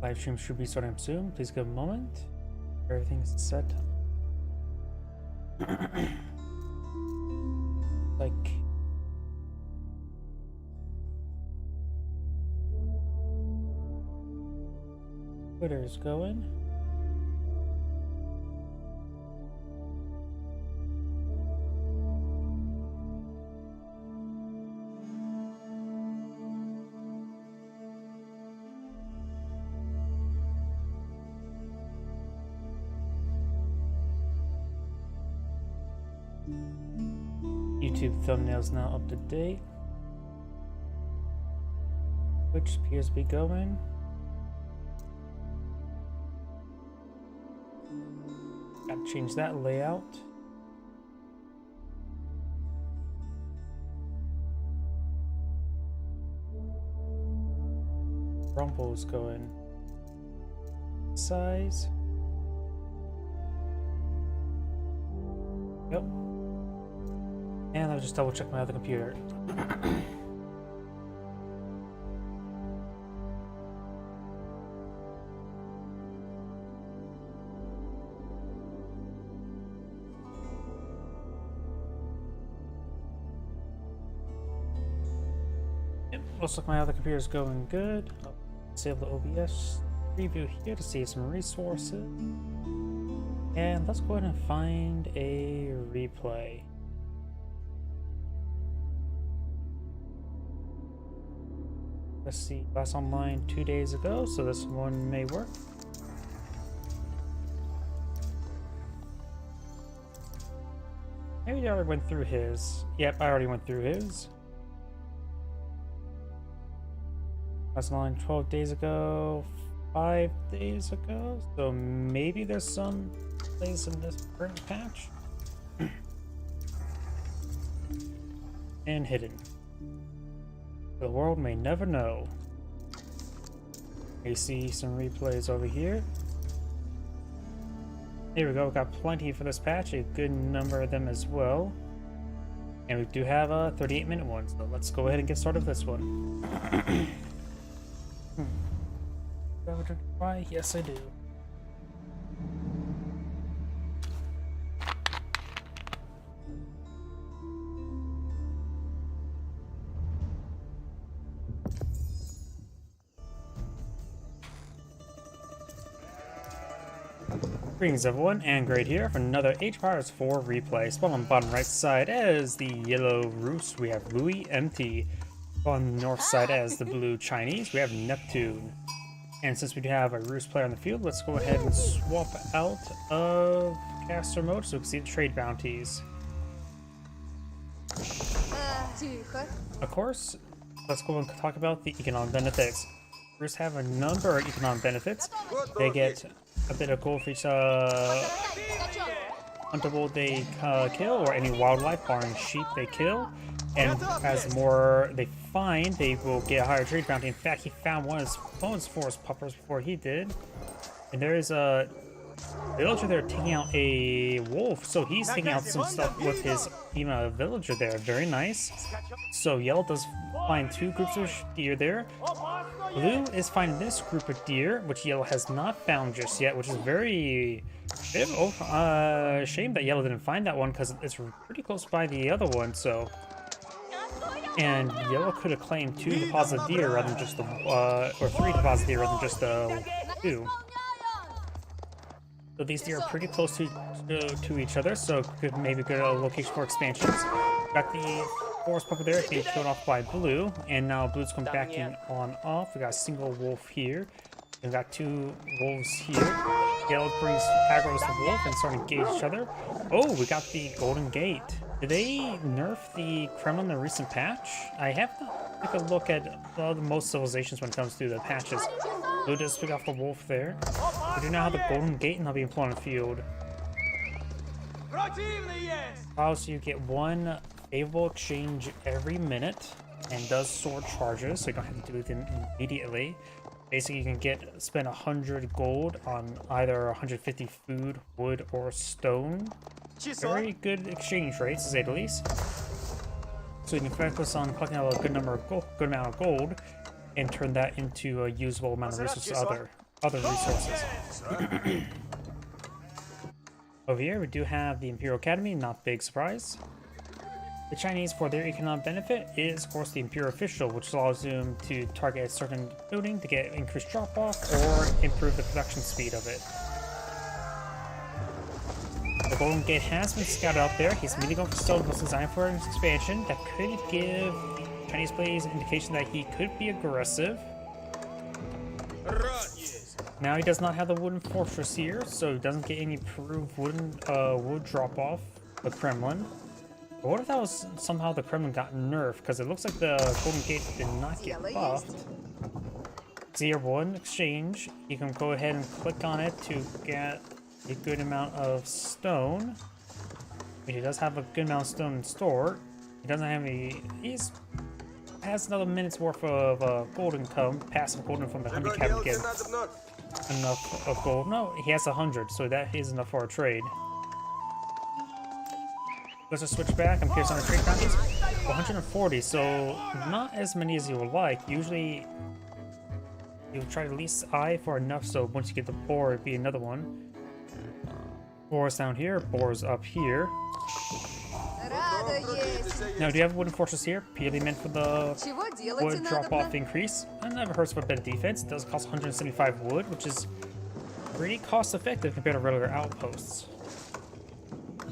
Live stream should be starting soon. Please give a moment. Everything's set. Like Twitter's going. YouTube thumbnails now up to date. Which appears to be going. Gotta change that layout. Rumble's going. Size. Yep. And I'll just double check my other computer. Yep, looks like my other computer is going good. I'll save the OBS preview here to save some resources. And let's go ahead and find a replay. Let's see, last online 2 days ago, so this one may work. Maybe I already went through his. Yep, I already went through his. Last online 12 days ago, 5 days ago, so maybe there's some place in this current patch. And hidden. The world may never know. You see some replays over here. Here we go, we've got plenty for this patch, a good number of them as well. And we do have a 38-minute one, so let's go ahead and get started with this one. Do I have a drink to buy? Yes, I do. Greetings everyone, and Great here for another Age of Empires 4 replay. Spawn on the bottom right side as the yellow Roost, we have Louis MT. On the north side as the blue Chinese, we have Neptune. And since we do have a Roost player on the field, let's go ahead and swap out of caster mode so we can see the trade bounties. Of course, let's go and talk about the economic benefits. Roost have a number of economic benefits. They get a bit of gold for each huntable they kill, or any wildlife, barring sheep they kill. And as more they find, they will get a higher trade bounty. In fact, he found one of his opponent's forest puppers before he did. And there is a villager there taking out a wolf, so he's taking out some stuff with his even villager there. Very nice. So yellow does find 2 groups of deer there. Blue is finding this group of deer, which yellow has not found just yet, which is very shame that yellow didn't find that one because it's pretty close by the other one. So, and yellow could have claimed 2 deposit deer rather than just the or 3 deposit deer rather than just the 2. So these deer are pretty close to each other, so could maybe go to a location for expansions. Got the forest pupper there being killed off by blue, and now blue's come back in on off. We got a single wolf here. We've got 2 wolves here. Yellow brings aggro's the wolf and start to engage each other. Oh, we got the Golden Gate. Did they nerf the Kremlin in the recent patch? I have to take a look at most civilizations when it comes to the patches. Blue does pick off the wolf there. We do now have the Golden Gate, and they'll be employed on the field. Allows you get 1 favorable exchange every minute, and does sword charges, so you don't have to do them immediately. Basically, you can spend 100 gold on either 150 food, wood, or stone. Very good exchange rates, to say the least. So you can focus on collecting a good amount of gold, and turn that into a usable amount of resources to other other resources. Over here, we do have the Imperial Academy, not big surprise. The Chinese, for their economic benefit, is of course the Imperial Official, which allows them to target a certain building to get increased drop-off or improve the production speed of it. The Golden Gate has been scouted out there. He's immediately going for stone, was designed for an expansion that could give Chinese players an indication that he could be aggressive. Now he does not have the wooden fortress here, so he doesn't get any improved wood drop-off. The Kremlin. But what if that was somehow the Kremlin got nerfed? Because it looks like the Golden Gate did not get buffed. Tier 1 exchange. You can go ahead and click on it to get a good amount of stone. But he does have a good amount of stone in store. He doesn't have any. Has another minute's worth of gold income, passive gold from the handicap again. Enough of gold. No, he has 100, so that is enough for a trade. Let's just switch back. I'm curious on the trade bounties. 140, so not as many as you would like. Usually, you try to at least eye for enough, so once you get the boar, it'd be another one. Boar's down here, boar's up here. Now, do you have a wooden fortress here? Purely meant for the wood drop-off increase. It never hurts for a bit of defense. It does cost 175 wood, which is pretty cost-effective compared to regular outposts.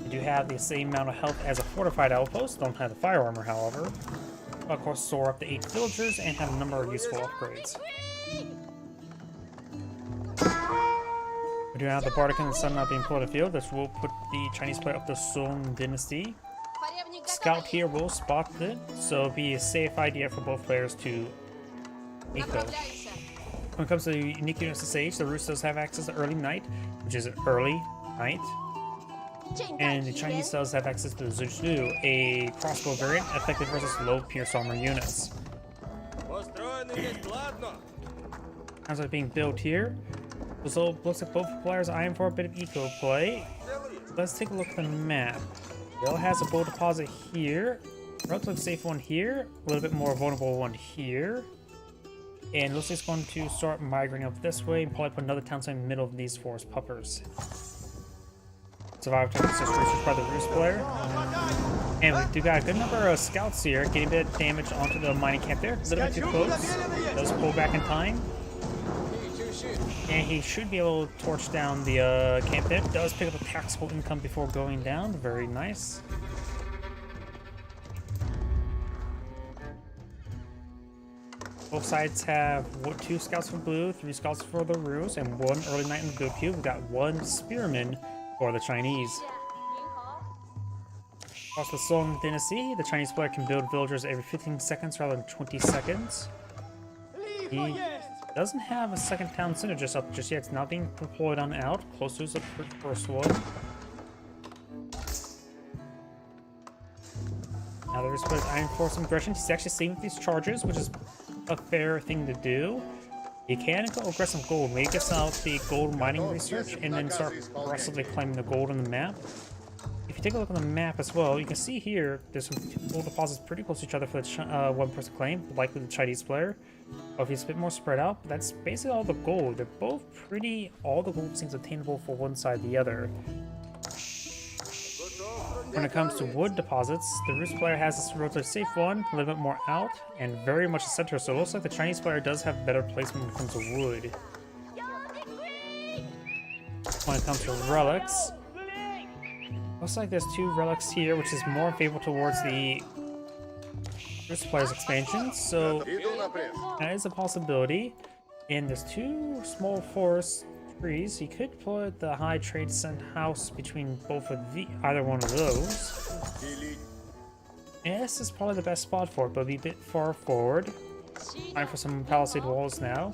You do have the same amount of health as a fortified outpost. Don't have the fire armor, however. Of course, soar up to 8 villagers and have a number of useful upgrades. We do have the Bardic and the Sun not being put on the field. This will put the Chinese player up the Song Dynasty. Scout here will spot it, so it'll be a safe idea for both players to eco. When it comes to the unique USSH, the Rus does have access to early night, which is early night. And the Chinese does have access to the Zuzhu, a crossbow variant effective versus low pierce armor units. How's it being built here? So looks like both players are eyeing for a bit of eco play. Let's take a look at the map. Yellow has a bow deposit here, relatively safe one here, a little bit more vulnerable one here. And looks like it's going to start migrating up this way and probably put another town site in the middle of these forest puppers. Survivor just researched by the Rus player. And we do got a good number of scouts here, getting a bit of damage onto the mining camp there. A little bit too close. Does pull back in time. And he should be able to torch down the camp there. Does pick up a taxable income before going down. Very nice. Both sides have 2 scouts for blue, 3 scouts for the Rus, and 1 early night in the blue cube. We've got 1 spearman for the Chinese. Across the Song Dynasty, the Chinese player can build villagers every 15 seconds rather than 20 seconds. He doesn't have a second town center just up just yet. It's not being deployed on out. Close to the first one. Now there is eyeing for some aggression. He's actually saving these charges, which is a fair thing to do. You can go aggressive gold. Maybe get out the gold mining research and then start aggressively claiming the gold on the map. If you take a look on the map as well, you can see here there's some gold deposits pretty close to each other for the one person claim, likely the Chinese player. Or if he's a bit more spread out, but that's basically all the gold. They're both pretty, all the gold seems attainable for one side or the other. When it comes to wood deposits, the Rus player has this relatively safe one, a little bit more out, and very much the center, so it looks like the Chinese player does have better placement when it comes to wood. When it comes to relics, looks like there's 2 relics here, which is more favorable towards the Rus player's expansion, so that is a possibility. And there's 2 small forest trees. You could put the high trade cent house between both of either one of those. And this is probably the best spot for it, but it'll be a bit far forward. Time for some palisade walls now.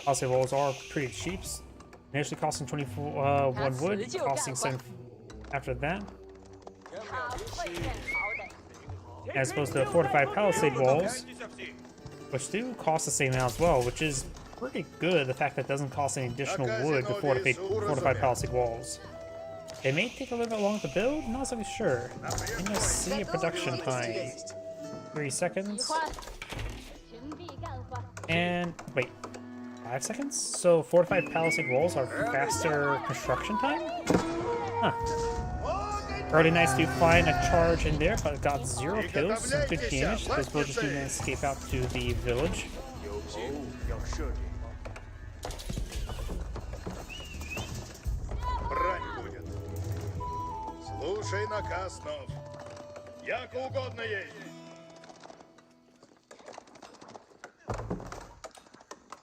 Palisade walls are pretty cheap. Initially costing 1 wood, costing 7 after that. As opposed to fortified palisade walls, which do cost the same amount as well, which is pretty good, the fact that it doesn't cost any additional wood to fortified palisade walls. They may take a little bit longer to build, not so sure. I'm gonna see a production time. 3 seconds. And wait. 5 seconds? So fortified palisade walls are faster construction time? Huh. Early Knights do find a charge in there, but it got 0 kills, some good damage. Those villagers do then escape out to the village.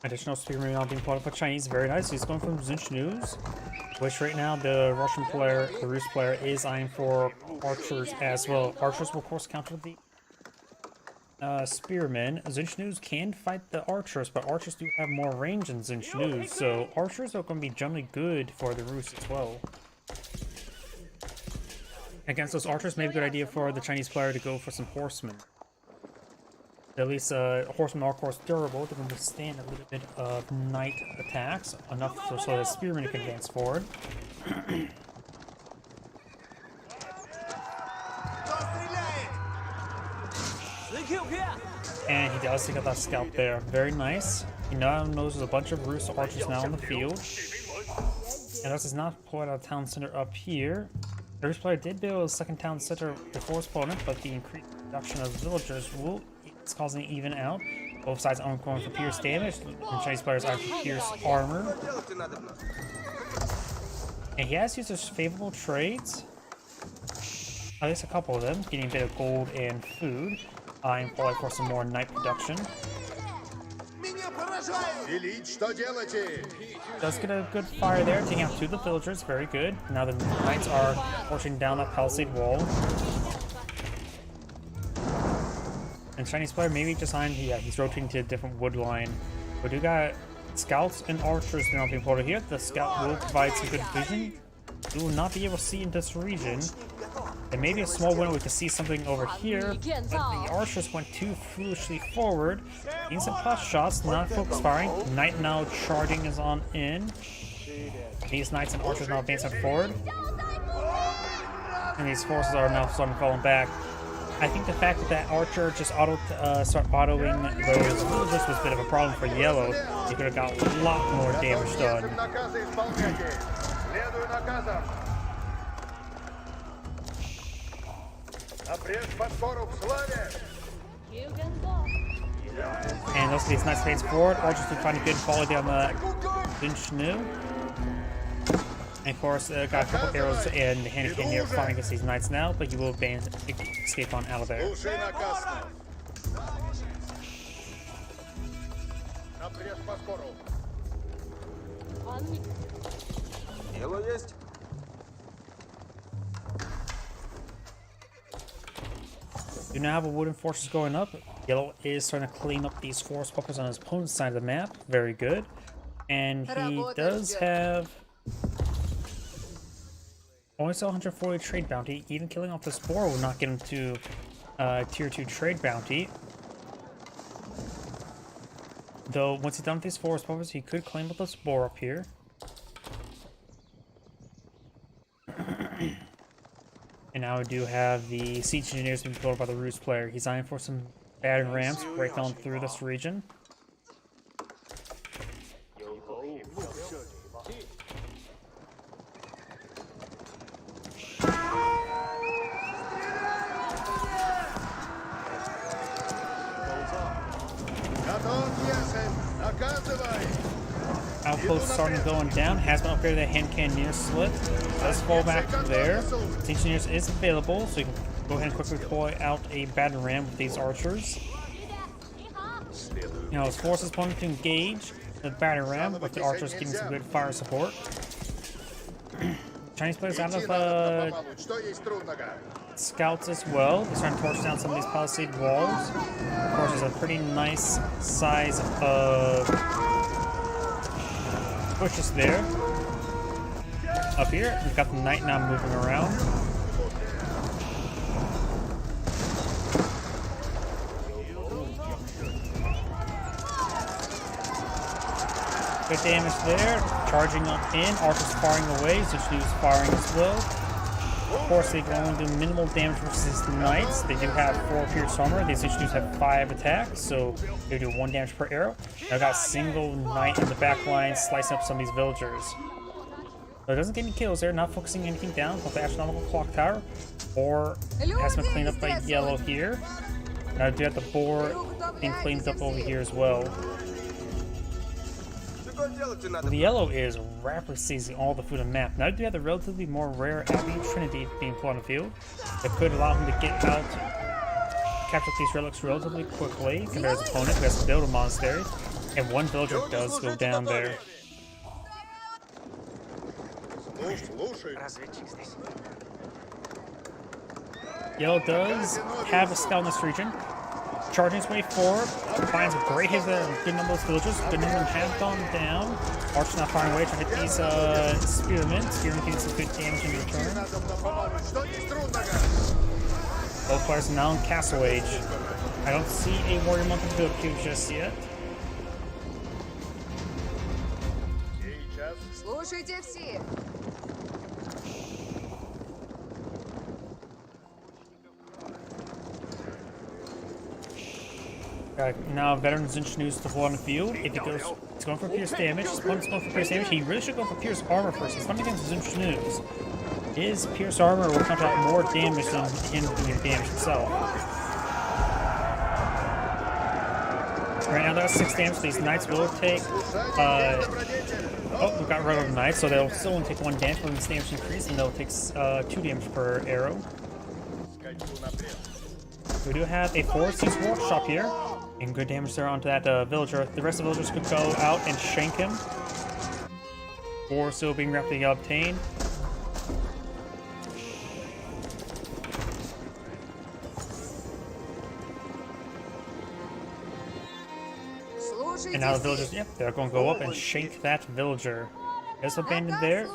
Additional spearmen now being plotted by Chinese, very nice. He's going from Zinchnews, which right now the Russian player, the Rus player, is eyeing for archers as well. Archers will of course counter the spearmen. Zinchnews can fight the archers, but archers do have more range than Zinchnews, so archers are going to be generally good for the Rus as well. Against those archers, maybe a good idea for the Chinese player to go for some horsemen. At least horsemen are of course durable. They can withstand a little bit of knight attacks, enough so that spearmen can advance forward. And he does take out that scalp there. Very nice. He now knows there's a bunch of Rus archers now in the field. And this is not pulled out of town center up here. The Rus player did build a second town center before his opponent, but the increased reduction of villagers is causing it even out. Both sides are going for pierce damage, and Chinese players are for pierce armor. And he has used his favorable trades. At least a couple of them, getting a bit of gold and food. And probably for some more knight production. Does get a good fire there, taking out 2 of the villagers, very good. Now the knights are pushing down that palisade wall. And Chinese player maybe designed, yeah, he's rotating to a different wood line. We do got scouts and archers now being plotted here. The scout will provide some good vision. We will not be able to see in this region. There may be a small window we can see something over here, but the archers went too foolishly forward. Getting some plus shots, not focus firing. Knight now charging is on in. These knights and archers now advancing forward. And these forces are now starting falling back. I think the fact that that archer just start autoing those villagers was a bit of a problem for yellow. He could have got a lot more damage done. And those these knights fades forward. Archers do find a good volley down the Zinchnew. And of course, got a couple arrows and the hand cannon here firing against these knights now, but he will escape on out of there. You now have a wooden forces going up. Yellow is starting to clean up these forest buffers on his opponent's side of the map. Very good. And he does have only sell 140 trade bounty. Even killing off the spore will not get him to tier 2 trade bounty. Though once he's done with these forest buffers, he could claim up the spore up here. And now we do have the siege engineers being built by the Rus player. He's eyeing for some battering rams to break on through this region. Outpost starting going down, has been upgraded to hand cannoneer slit. Does fall back from there. Siege engineers is available, so you can go ahead and quickly deploy out a battering ram with these archers. You know, his forces opponent to engage the battering ram with the archers getting some good fire support. Chinese players out of scouts as well. They're starting to torch down some of these palisade walls. Of course, there's a pretty nice size of bushes there. Up here, we've got the knight now moving around. Good damage there. Charging up in. Archers firing away. Zinchnew is firing as well. Of course, they can only do minimal damage versus knights. They do have 4 pierce armor. These each have 5 attacks, so they do 1 damage per arrow. I got a single knight in the back line slicing up some of these villagers. So it doesn't get any kills there, not focusing anything down with the astronomical clock tower. Or has been cleaned up by yellow here. Now I do have the boar being cleaned up over here as well. The yellow is rapidly seizing all the food on the map. Now I do have the relatively more rare Abbey Trinity being put on the field. That could allow him to get out, capture these relics relatively quickly compared to his opponent who has to build a monastery. And 1 villager does go down there. Yellow does have a scout in this region. Charging his way forward, finds a great hit there, good number of villagers. Good number of them have gone down. Archer's not firing away, trying to hit these spearmen. Spearmen getting some good damage in return. Both players are now in Castle Age. I don't see a warrior monk in the build queue just yet. Слушайте все. Now veterans introduced to hold on the field. If he goes, he's going for pierce damage. His opponent's going for pierce damage. He really should go for pierce armor first. He's not against Zinch News. His pierce armor will count out more damage than him doing damage himself. Right now that's 6 damage. These knights will take. Oh, we got rid of the knights, so they'll still only take 1 damage when this damage increase, and they'll take 2 damage per arrow. We do have a 4-piece workshop here, and good damage there onto that villager. The rest of the villagers could go out and shank him, or still being rapidly obtained. And now the villagers, yep, they're going to go up and shank that villager. There's abandoned there.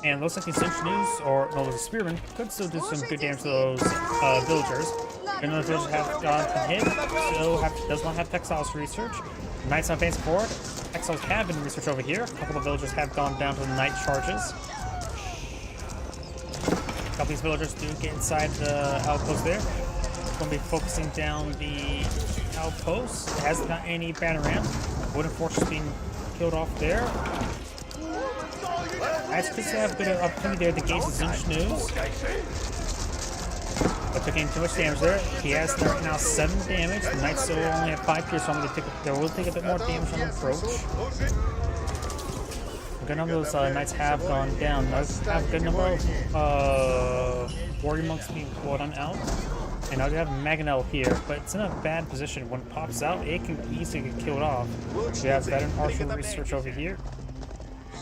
And it looks like the Zinch News, or no, the Spearman, could still do some good damage to those villagers. And those villagers have gone to hit, so does not have Textiles research. Knights are advancing forward. Textiles have been researched over here. A couple of villagers have gone down to the Knight charges. A couple of these villagers do get inside the outpost there. Going to be focusing down the outpost. It hasn't got any banner ramp. Wooden Fortress being killed off there. Knights could have a good opportunity there to gauge the Zinch News. But taking too much damage there. He has right now 7 damage. The Knights still only have 5 pierce, so they will take a bit more damage on approach. A good number of those Knights have gone down. Those have a good number of warrior monks being pulled on out. And now we have Mangonel here, but it's in a bad position. When it pops out, it can easily get killed off. We have veteran archer research over here.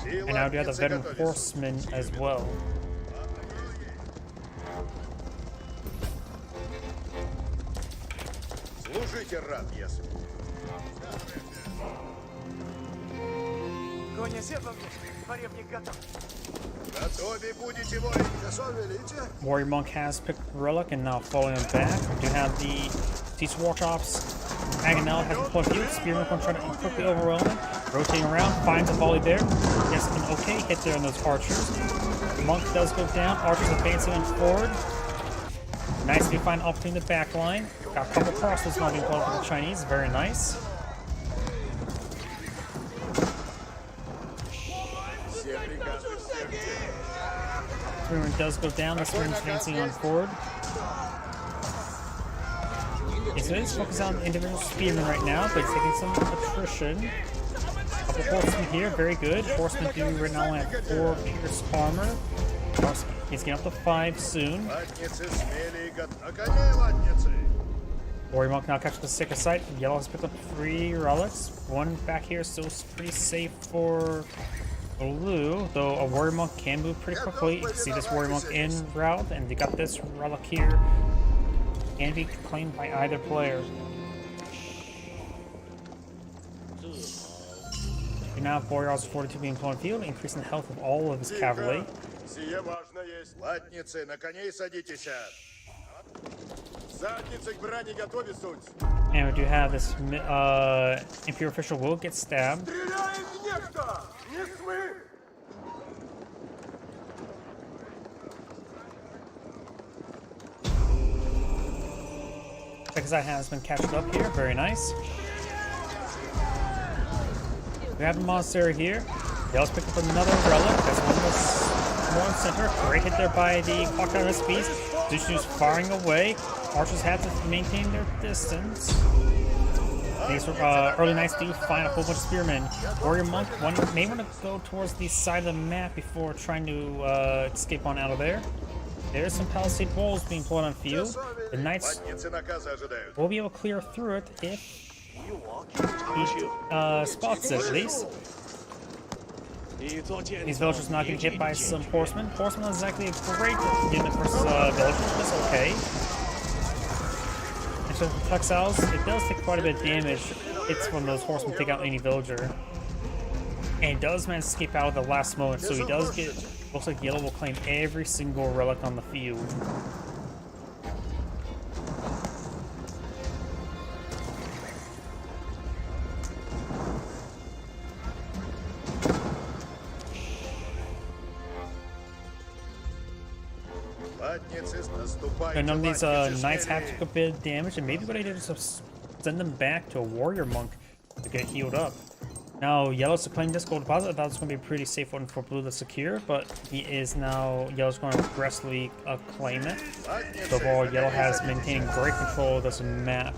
And now we have the veteran horseman as well. Warrior Monk has picked Relic and now following him back. We do have the Teach Workshops. Mangonel has a point of view. Spearman going to try to quickly overwhelm him. Rotating around, finds a volley there. Gets an okay hit there on those archers. The Monk does go down. Archers advancing on forward. Nice to find opportunity in the back line. Got a couple crossbows now being called for the Chinese. Very nice. Spearman does go down. The Spearman's advancing on forward. So he's focused on individual Spearman right now, but he's taking some attrition. Couple horsemen here, very good. Horsemen do right now only have 4 pierce armor. He's getting up to 5 soon. Warrior Monk now catches the sicker sight. Yellow has picked up 3 relics. 1 back here is still pretty safe for blue, though a Warrior Monk can move pretty quickly. You can see this Warrior Monk in route, and they got this relic here. Can be claimed by either player. We now have Warrior 42 being put on field, increasing the health of all of his cavalry. And we do have this Imperial official will get stabbed. Magazine has been captured up here. Very nice. We have a monster here. Yellow's picked up another relic. That's one more center. Great hit there by the clock tower SPs. Zushi's firing away. Archers have to maintain their distance. These early knights do find a whole bunch of spearmen. Warrior monk may want to go towards the side of the map before trying to escape on out of there. There's some palisade walls being pulled on field. The knights will be able to clear through it if he spots it at least. These villagers not getting hit by some horsemen. Horsemen is exactly a great unit versus villagers, but it's okay. And so for Textiles, it does take quite a bit of damage. It's from those horsemen take out any villager. And he does manage to escape out at the last moment, so he does get. Looks like Yellow will claim every single relic on the field. And none of these knights have to take a bit of damage, and maybe what I did is just send them back to a warrior monk to get healed up. Now, Yellow's to claim this gold deposit. I thought it was going to be a pretty safe one for Blue to secure, but he is now. Yellow's going to aggressively claim it. So overall, Yellow has maintained great control of this map.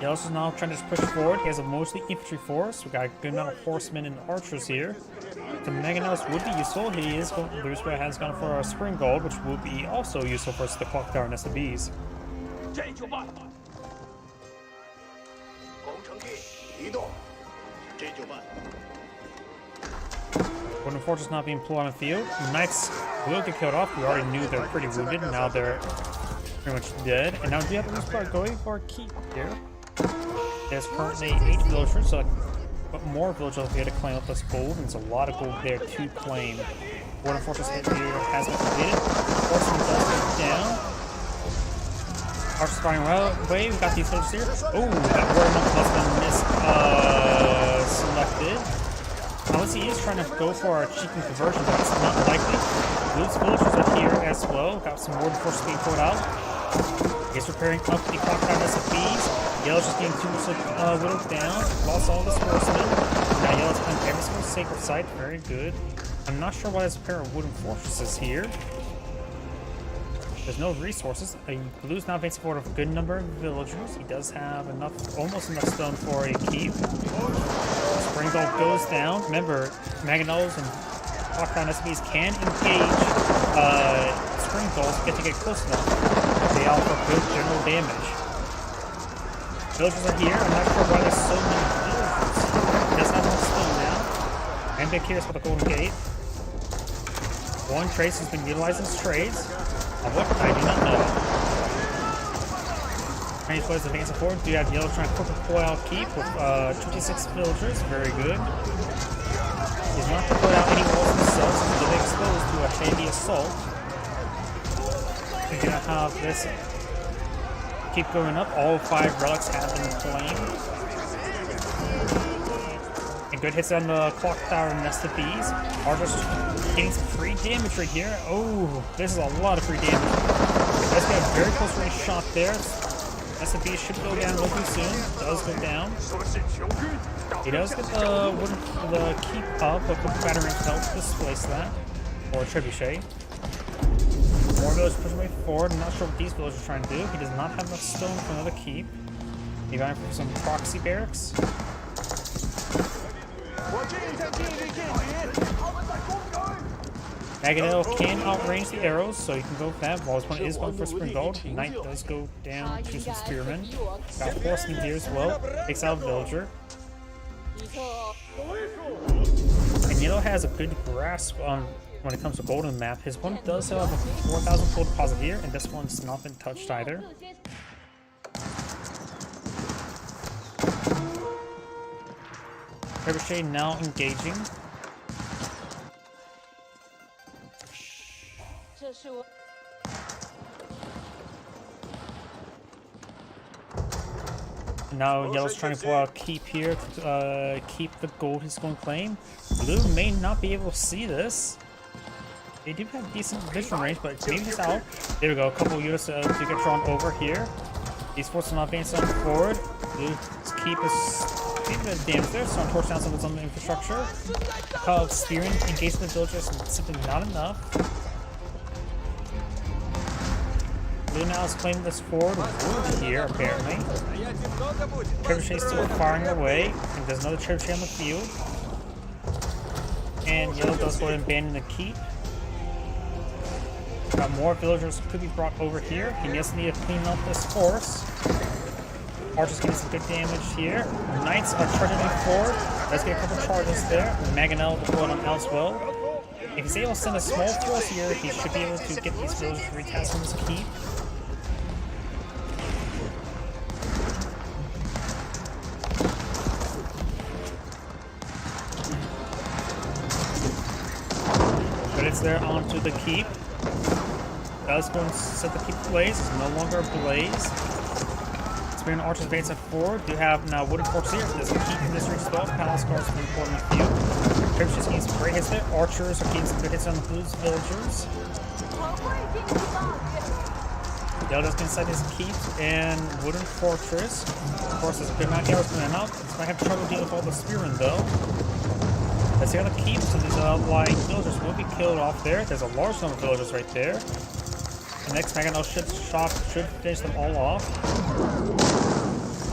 Yellow's is now trying to push forward. He has a mostly infantry force. We got a good amount of horsemen and archers here. The Mangonels would be useful. He is going. Bluesbear has gone for a spring gold, which will be also useful for the clock tower and SBs. Wooden Fortress not being pulled on the field. The Knights will get killed off. We already knew they're pretty wounded. Now they're pretty much dead. And now we have the Bluesbear going for a keep here. There's currently 8 villagers, so but more villagers here to claim up this gold, and there's a lot of gold there to claim. Wooden Fortress hit here has been completed. Horseman does go down. Archers firing away. We've got these villagers here. Oh, that Warrior Monk has been selected. Unless he is trying to go for a cheeky conversion, but it's not likely. Blue's villagers are here as well. Got some Warden Forces being pulled out. He's repairing up the clock tower SFBs. Yellow's just getting too much whittled down. Lost all this horsemen. Now Yellow's playing every single sacred site. Very good. I'm not sure why there's a pair of wooden fortresses here. There's no resources. Blue's now advancing forward a good number of villagers. He does have enough, almost enough stone for a keep. Springgold goes down. Remember, Mangonels and clock tower SFBs can engage Springgolds to get close enough. They offer good general damage. Villagers are here. I'm not sure why there's so many villagers. He does have enough stone now. I'm a bit curious about the Golden Gate. One trace has been utilized as trades. On what? I do not know. Chinese players advancing forward. Do you have Yellow trying to quickly pull out keep with 26 villagers? Very good. He's not going to put out any walls himself, so he'll be exposed to a heavy assault. We're gonna have this keep going up. All 5 relics have been claimed. And good hits on the clock tower and nested bees. Archers getting some free damage right here. Oh, this is a lot of free damage. Let's get a very close range shot there. Nested bees should go down looking soon. Does go down. He does get the keep up, but the battering helps displace that. Or trebuchet. More villagers pushing way forward. I'm not sure what these villagers are trying to do. He does not have enough stone for another keep. He got for some proxy barracks. Mangonel can outrange the arrows, so you can go with that. While his opponent is going for spring gold, Knight does go down to some spearmen. Got horsemen here as well. Takes out a villager. And Yellow has a good grasp on when it comes to golden map. His one does have a 4,000 gold deposit here, and this one's not been touched either. Trebuchet now engaging. Now Yellow's trying to pull out keep here to keep the gold he's going to claim. Blue may not be able to see this. They do have decent vision range, but maybe just out. There we go. A couple units to get drawn over here. These forces are not advancing forward. Blue keep us a bit of damage there, so I'm torching down some of its own infrastructure. Spearing, engaging the villagers, simply not enough. Blue now is claiming this forward here, apparently. Trebuchet still firing away, and there's another trebuchet on the field. And yellow does go ahead and abandon the keep. Got more villagers could be brought over here. He does need to clean up this force. Archers getting some good damage here. Knights are charging forward. Let's get a couple charges there. Mangonel deployed on as well. If he's able to send a small force here, he should be able to get these villagers to retest from his keep. But it's there onto the keep. Does go and set the keep ablaze. It's no longer ablaze. Spearing archers advance at forward. Do have now wooden forts here. There's a keep in this spell. Palace guards have been important in the field. Trebuchets getting some great hits there. Archers are getting some good hits on the blues villagers. Yellow does inside his keep and wooden fortress. Of course, there's a good amount of arrows coming out. It's might have trouble dealing with all the spearmen though. Let's see how the keep, so these outlying villagers will be killed off there. There's a large number of villagers right there. The next Mangonel should finish them all off.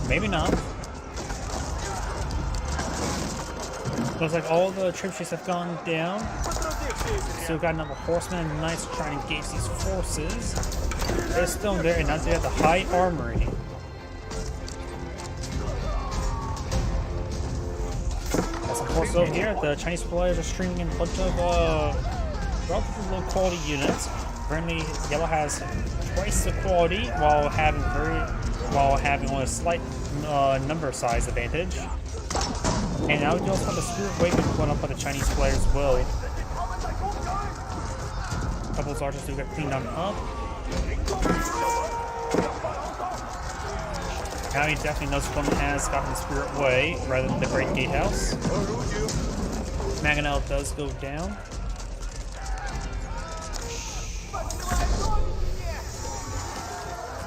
Maybe not. Looks like all the trebuchets have gone down. Still got another horsemen and knights trying to engage these forces. They're still there, and now they have the high armory. Got some forces over here. The Chinese players are streaming in a bunch of relatively low quality units. Currently, yellow has twice the quality while having only a slight number size advantage. And now we also have the Spirit Wave being put up by the Chinese players as well. A couple of archers do get cleaned on up. Now he definitely knows one has gotten the Spirit Way rather than the Great Gatehouse. Mangonel does go down.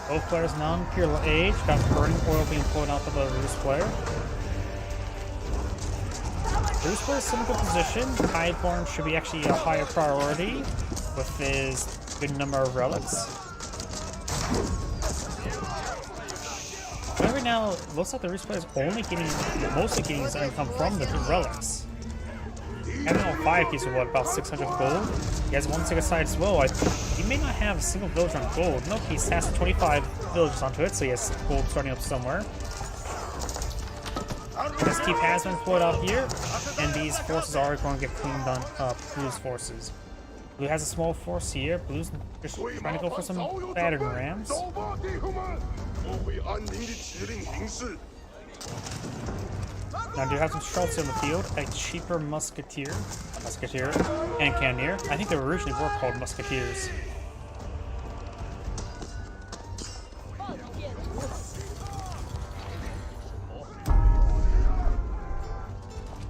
Both players now in Imperial Age. Got burning oil being pulled out by the Roost player. Roost player is in a good position. Highborn should be actually a higher priority with his good number of relics. But right now, it looks like the Roost player is mostly getting his income from the relics. Having all 5 gives you what, about 600 gold? He has one single side as well. He may not have a single villager on gold. Nope, he has 25 villagers onto it, so he has gold starting up somewhere. This keep has been pulled out here, and these forces are going to get cleaned on up. Blue's forces. Blue has a small force here. Blue's just trying to go for some battering rams. Now, do have some Streltsy on the field, a cheaper musketeer and cannoneer. I think they originally were called musketeers.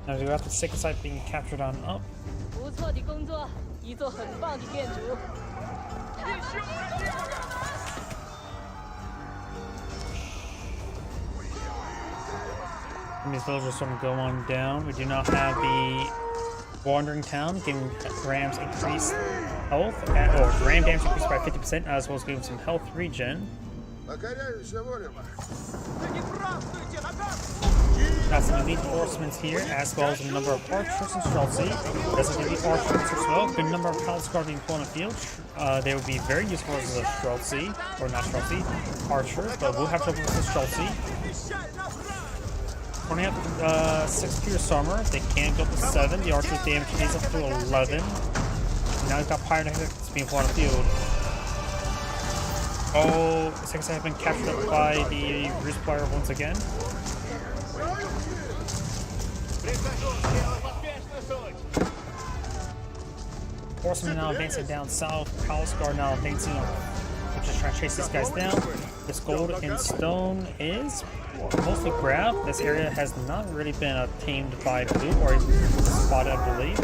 Now, do have the second site being captured on up. And these villagers sort of go on down. We do not have the Wandering Town giving rams increased health, or ram damage increased by 50%, as well as giving some health regen. Got some elite horsemen here, as well as a number of archers and Streltsy. There's going to be archers as well. Good number of palace guard being put on the field. They will be very useful as a Streltsy, or not Streltsy, archers, but we'll have trouble with the Streltsy. Only have 6 pierce armor. They can go up to 7. The archer's damage is up to 11. Now he's got pyrotechnics being put on the field. Oh, the second side have been captured up by the Roost player once again. Horsemen now advancing down south. Palace guard now advancing up. We're just trying to chase these guys down. This gold and stone is mostly grabbed. This area has not really been tamed by blue or spotted, I believe.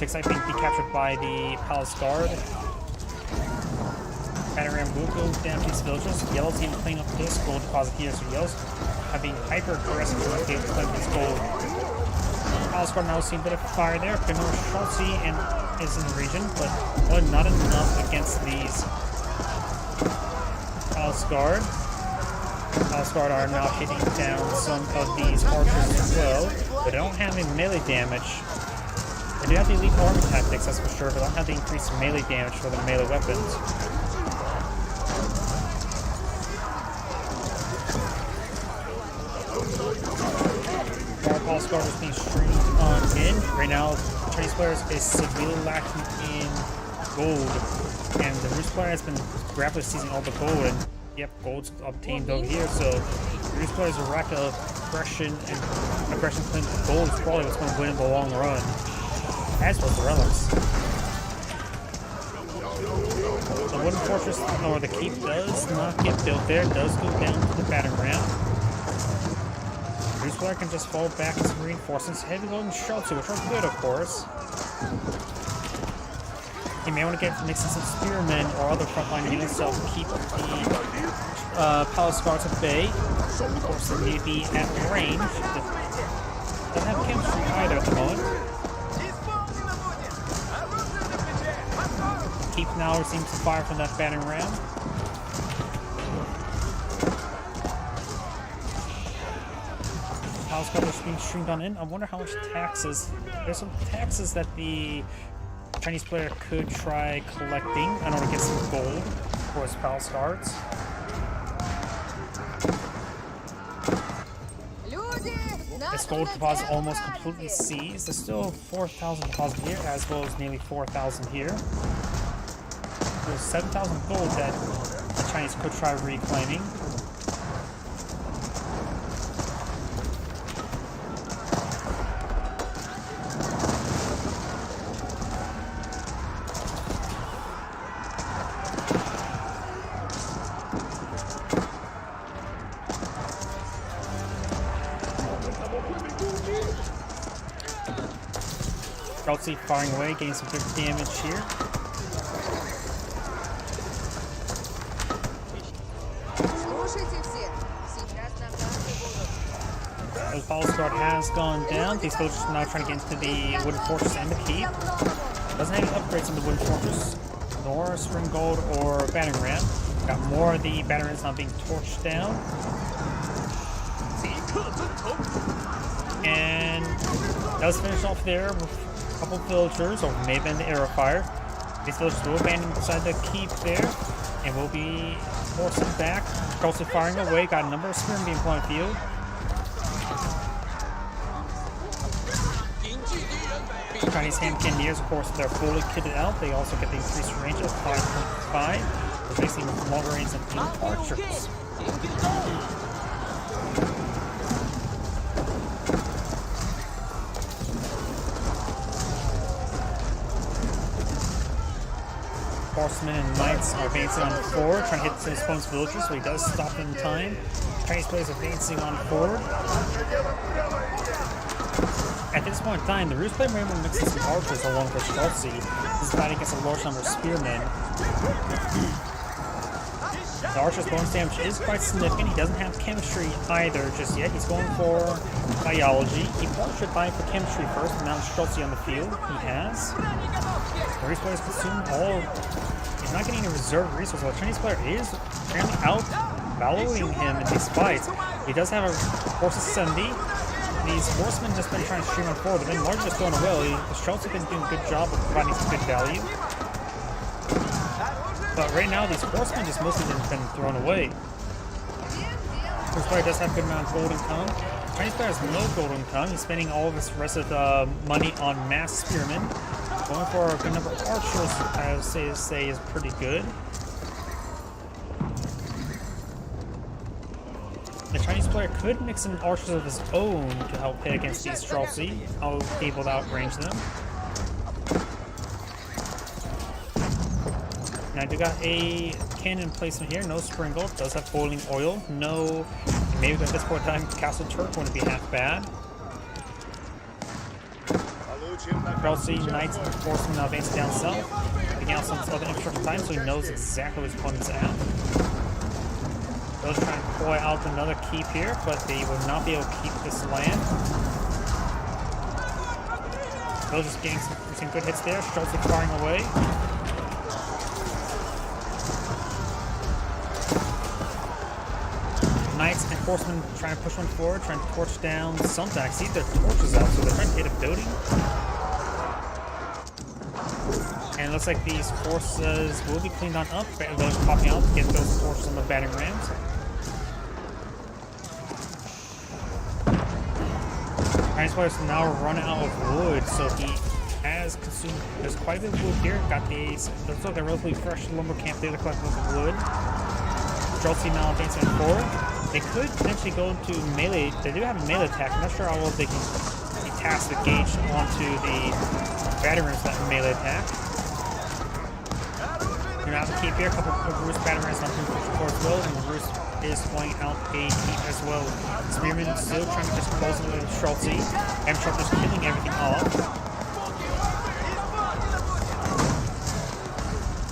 Takes, I think, be captured by the Palace Guard. Battering ram will go down to these villagers. Yellow's even playing up this gold deposit here, so Yellow's being hyper aggressive to play this gold. Palace Guard now seeing a bit of fire there. Ganoor Schultze and is in the region, but not enough against these Palace Guard. Palace Guard are now hitting down some of these archers as well, but they don't have any melee damage. They do have the elite armor tactics, that's for sure, but they don't have the increased melee damage for the melee weapons. More Palace Guard is being streamed on in. Right now, Chinese players is severely lacking in gold, and the Rus player has been rapidly seizing all the gold, and yep, gold's obtained over here, so Rus players are rack of aggression and aggression claim gold is probably what's going to win in the long run. As well as the relics. The wooden fortress, or the keep, does not get built there. It does go down to the battering ram. Rus player can just fall back and some reinforcements. Heavy golden shelter, which are good, of course. You may want to get mixing some spearmen or other frontline units to keep the Palace Guards at bay. Of course, they may be at range. They don't have chemistry either at the moment. Keep now receiving some fire from that battering ram. Palace Guard is being streamed on in. I wonder how much taxes. There's some taxes that the Chinese player could try collecting in order to get some gold for his Palace Guards. This gold deposit almost completely seized. There's still 4,000 deposit here, as well as nearly 4,000 here. There's 7,000 gold that the Chinese could try reclaiming. Schultze firing away, getting some good damage here. The Palace Guard has gone down. These villagers are now trying to get into the wooden fortress and the keep. Doesn't have any upgrades in the wooden fortress, nor spring gold or battering ram. Got more of the battering rams now being torched down. And does finish off there with a couple villagers, or maybe in the arrow fire. These villagers will abandon inside the keep there, and will be forcing back. Also firing away, got a number of spearmen being put on the field. Chinese hand cannoneers, of course, they're fully kitted out. They also get the increased range of 5.5, which makes them longer range than archers. Horsemen and knights are advancing on forward, trying to hit his opponent's villagers, so he does stop in time. Chinese players advancing on forward. At this point in time, the Rus player may want to mix in some archers along with Schultze. This is fighting against a large number of spearmen. The archer's bonus damage is quite significant. He doesn't have chemistry either just yet. He's going for biology. He probably should buy for chemistry first, and now Schultze on the field. He has. The Rus player has consumed all. He's not getting any reserve resources. The Chinese player is apparently out valuing him in these fights. He does have a force of 70. These horsemen just been trying to stream on forward. They've been largely just going away. The Schultze have been doing a good job of providing some good value. But right now, these horsemen just mostly been thrown away. This player does have a good amount of gold income. Chinese player has no gold income. He's spending all of his rest of the money on mass spearmen. Going for a good number of archers, I would say is pretty good. The Chinese player could mix in archers of his own to help hit against these Schultze. I'll be able to outrange them. Now I do got a cannon placement here, no springle, does have boiling oil, no, maybe at this point in time Castle Turk wouldn't be half bad. Chelsea, Knights, and Horsemen now advancing down south. Picking out some other infrastructure time so he knows exactly what his opponent's at. Those trying to pull out another keep here, but they will not be able to keep this land. Those just getting some good hits there. Chelsea firing away. Knights and Horsemen trying to push one forward, trying to torch down something. I see their torches out, so they're trying to hit a building. And it looks like these forces will be cleaned on up. Those popping out to get those torches on the battering rams. Chinese players now run out of wood, so he has consumed. There's quite a bit of wood here. Got these. Looks like a relatively fresh lumber camp there to collect lots of wood. Chelsea now advancing forward. They could potentially go into melee. They do have a melee attack. I'm not sure how well they can be tasked with gauge onto the batterers that melee attack. You're out to keep here. A couple of Roost batterers on towards Will, and Roost is going out a keep as well. Spearman still trying to just close it with Schultz, and Schultz is killing everything off.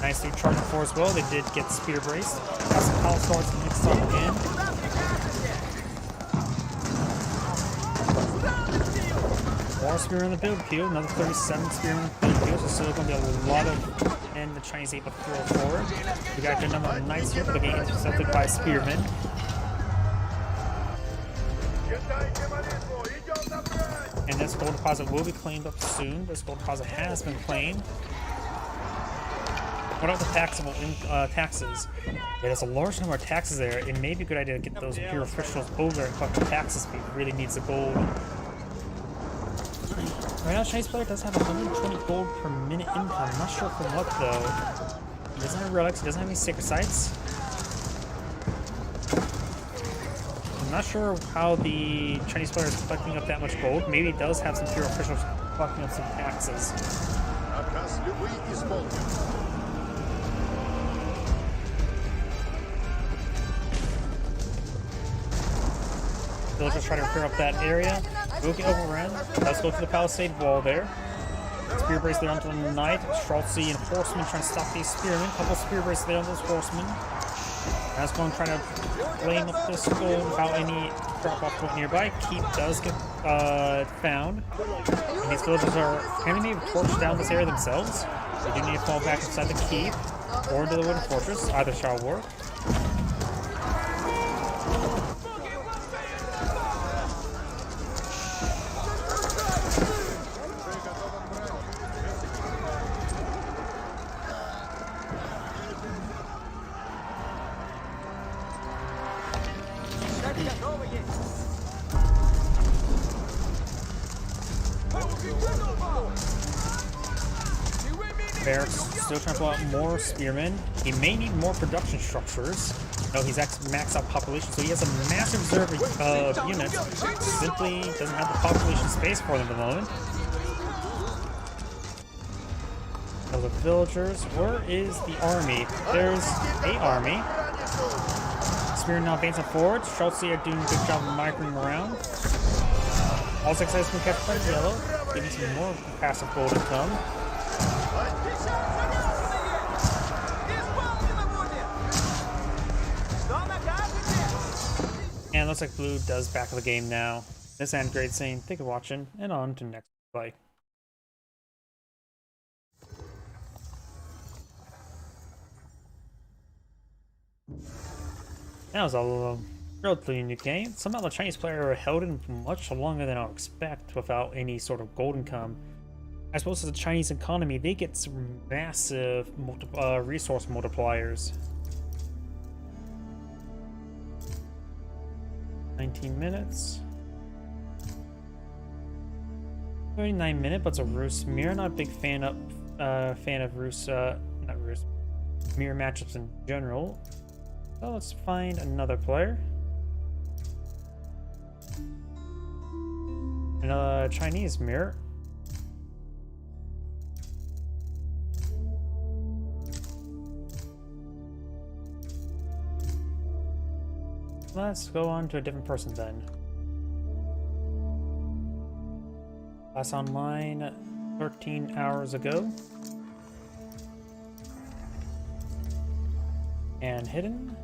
Nicely charging for as well. They did get spear braced. Got some power swords mixed up again. More spear in the build queue. Another 37 spear in the build queue. So still going to be a lot of and the Chinese able to throw forward. We got a good number of knights here, but they're getting intercepted by spearmen. And this gold deposit will be claimed up soon. This gold deposit has been claimed. What about the taxable taxes? Yeah, there's a large number of taxes there. It may be a good idea to get those imperial officials over and collect the taxes if he really needs the gold. Right now, Chinese player does have 120 gold per minute income. I'm not sure from what though. He doesn't have relics. He doesn't have any sacred sites. I'm not sure how the Chinese player is collecting up that much gold. Maybe he does have some imperial officials collecting up some taxes. Villagers try to clear up that area. We'll get overrun. Let's go to the palisade wall there. Spear brace there onto the knight. Schultz and horsemen trying to stop these spearmen. Couple spear brace there on those horsemen. That's going trying to flame up this gold without any drop off point nearby. Keep does get found. And these villagers are kind of torch down this area themselves. They do need to fall back inside the keep or into the wooden fortress. Either shall work. Barracks still trying to pull out more spearmen. He may need more production structures. No, he's maxed out population, so he has a massive reserve of units. Simply doesn't have the population space for them at the moment. So the villagers, where is the army? There's a army. Spear now advancing forward. Schultz are doing a good job of migrating around. All 6 guys can catch by yellow, giving some more passive gold income. And looks like blue does back of the game now. This end great saying, thank you for watching, and on to next play. That was a relatively new game. Somehow the Chinese player were held in for much longer than I would expect without any sort of gold income. I suppose as the Chinese economy, they get some massive resource multipliers. 19 minutes. 39 minutes, but it's a Rus mirror. Not a big fan of Rus, not Rus, mirror matchups in general. So let's find another player. Another Chinese mirror. Let's go on to a different person then. Class online. 13 hours ago. And hidden.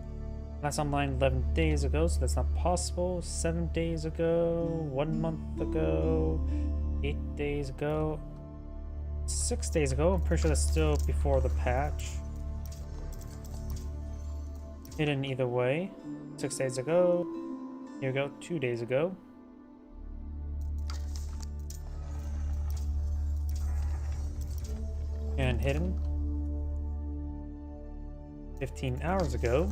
Last online 11 days ago, so that's not possible. 7 days ago, 1 month ago, 8 days ago, 6 days ago. I'm pretty sure that's still before the patch. Hidden either way. 6 days ago. Here we go, 2 days ago. And hidden 15 hours ago.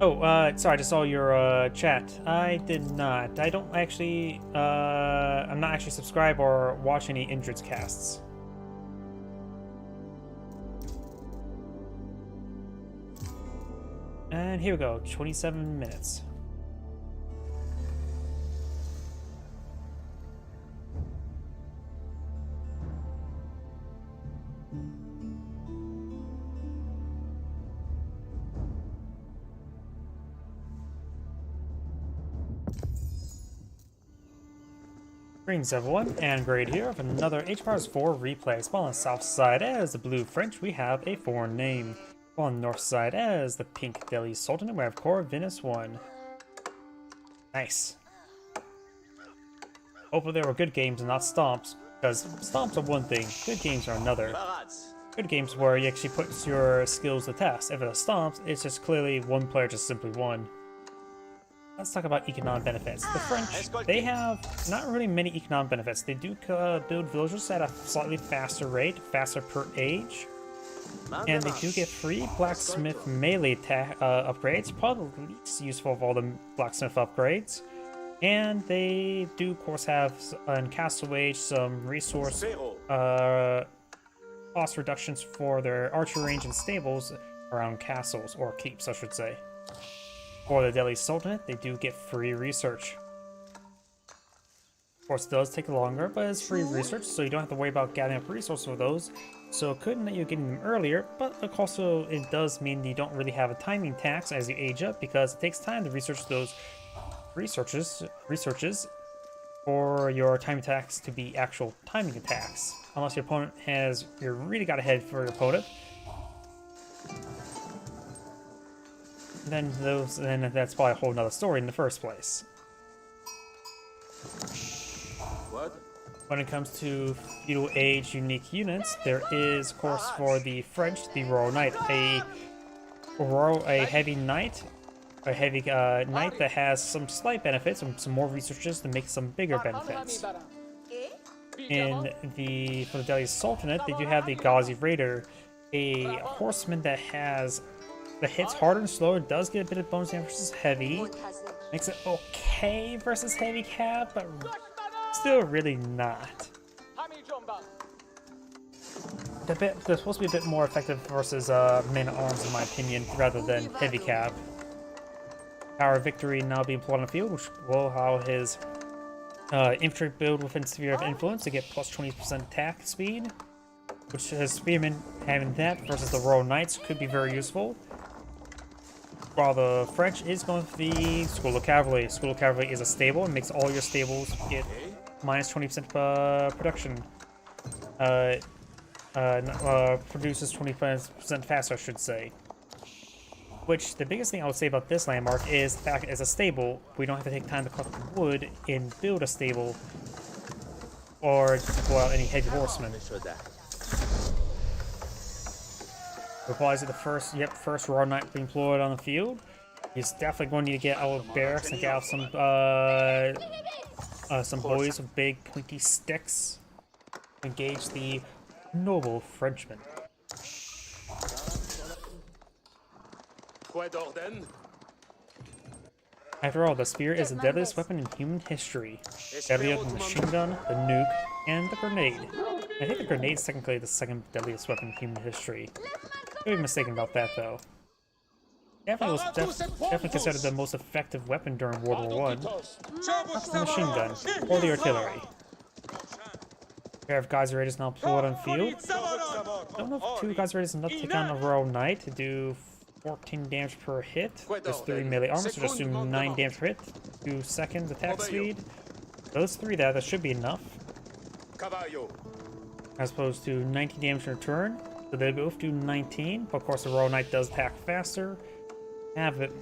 Oh, sorry, I just saw your chat. I did not. I don't actually, I'm not actually subscribed or watch any Indrid's casts. And here we go, 27 minutes. Greetings everyone, and Grade here with another H-Bars 4 replay. While on the south side as the Blue French, we have a foreign name. While on the north side as the Pink Delhi Sultanate, we have Corvinus 1. Nice. Hopefully they were good games and not stomps, because stomps are one thing, good games are another. Good games where you actually put your skills to test. If it's stomps, it's just clearly one player just simply won. Let's talk about economic benefits. The French, they have not really many economic benefits. They do build villagers at a slightly faster rate, faster per age. And they do get free blacksmith melee upgrades, probably the least useful of all the blacksmith upgrades. And they do, of course, have in Castle Age some resource cost reductions for their archery range and stables around castles, or keeps, I should say. For the Delhi Sultanate, they do get free research. Of course, it does take longer, but it's free research, so you don't have to worry about gathering up resources for those. So it could mean you're getting them earlier, but also it does mean you don't really have a timing tax as you age up, because it takes time to research those researches for your timing tax to be actual timing attacks. Unless your opponent has, you really got ahead for your opponent. Then that's probably a whole nother story in the first place. What? When it comes to feudal age unique units, there is, of course, for the French, the Royal Knight, a heavy knight, knight that has some slight benefits, some more researches to make some bigger benefits. For the Delhi Sultanate, they do have the Ghazi Raider, a horseman that hits harder and slower, does get a bit of bonus damage versus heavy. Makes it okay versus heavy cap, but still really not. They're supposed to be a bit more effective versus men-at-arms in my opinion, rather than heavy cap. Power of Victory now being pulled on the field, which will allow his infantry build within sphere of influence to get plus 20% attack speed, which his spearmen having that versus the Royal Knights could be very useful. While the French is going for the School of Cavalry. School of Cavalry is a stable and makes all your stables get minus 20% production. Produces 20% faster, I should say. Which, the biggest thing I would say about this landmark is the fact as a stable, we don't have to take time to cut the wood and build a stable or to pull out any heavy horsemen. Replies to the first Royal Knight being employed on the field. He's definitely going to need to get out of barracks and get out some boys with big pointy sticks to engage the noble Frenchman. After all, the spear is the deadliest weapon in human history. Deadlier than the machine gun, the nuke, and the grenade. I think the grenade is technically the second deadliest weapon in human history. Could be mistaken about that, though. Definitely considered the most effective weapon during World War I. That's the machine gun, or the artillery. A pair of Geyser Raiders now deployed on field. Don't know if two Geyser Raiders enough to take on a Royal Knight to do 14 damage per hit. There's 3 melee armor, so just assume 9 damage per hit. 2 seconds attack speed. Those 3 there, that should be enough. As opposed to 19 damage in return. So they both do 19. But of course, the Royal Knight does attack faster. Have it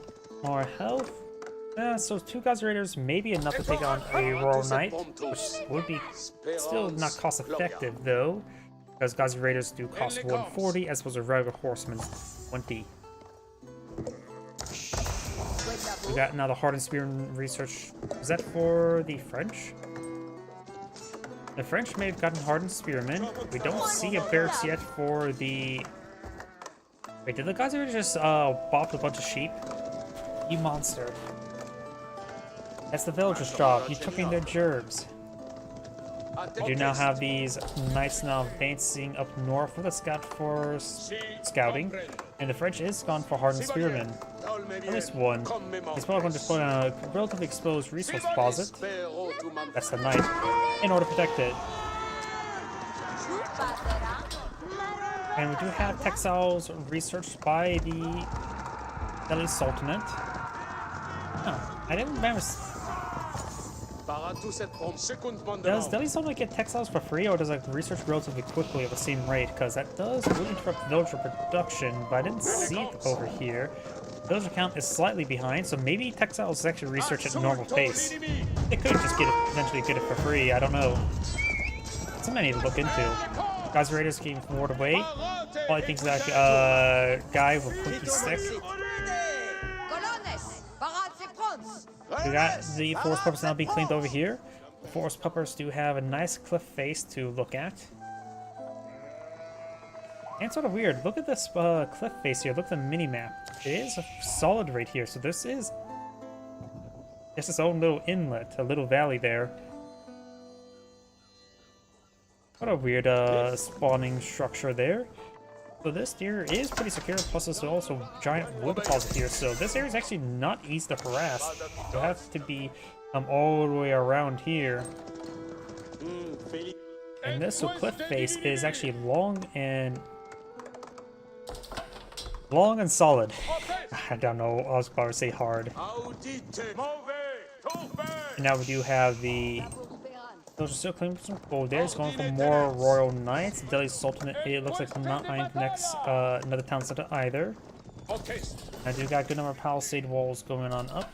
more health. So 2 Gazi Raiders may be enough to take on a Royal Knight, which would be still not cost effective though, because Gazi Raiders do cost 140 as opposed to regular horsemen 20. We got now the Hardened Spearman research. Is that for the French? The French may have gotten Hardened Spearmen. We don't see a barracks yet for the... Wait, did the Gazi Raiders just bop a bunch of sheep? You monster. That's the villager's job. You took in their gerbs. We do now have these knights now advancing up north with a scout force scouting, and the French is gone for Hardened Spearmen. At least one. He's probably going to put on a relatively exposed resource deposit. That's the knight. In order to protect it. And we do have textiles researched by the Delhi Sultanate. Oh, I didn't remember. Does Delhi Sultanate get textiles for free, or does it research relatively quickly at the same rate? Because that does really interrupt villager production, but I didn't see it over here. Villager count is slightly behind, so maybe textiles is actually research at normal pace. They could just potentially get it for free, I don't know. Something I need to look into. Gazi Raiders getting forward away. Probably thinks that guy with a pointy stick. We got the forest puppers now being cleaned over here. The forest puppers do have a nice cliff face to look at. And it's sort of weird. Look at this cliff face here. Look at the mini-map. It is solid right here. So this is just its own little inlet, a little valley there. What a weird spawning structure there. So this here is pretty secure, plus there's also a giant wood deposit here, so this area is actually not easy to harass. You have to be all the way around here. And this cliff face is actually long and solid. I don't know, I was about to say hard. And now we do have the... Those are still claiming some gold there. It's going for more Royal Knights. Delhi Sultanate, it looks like not eyeing next another town center either. I do got a good number of palisade walls going on up.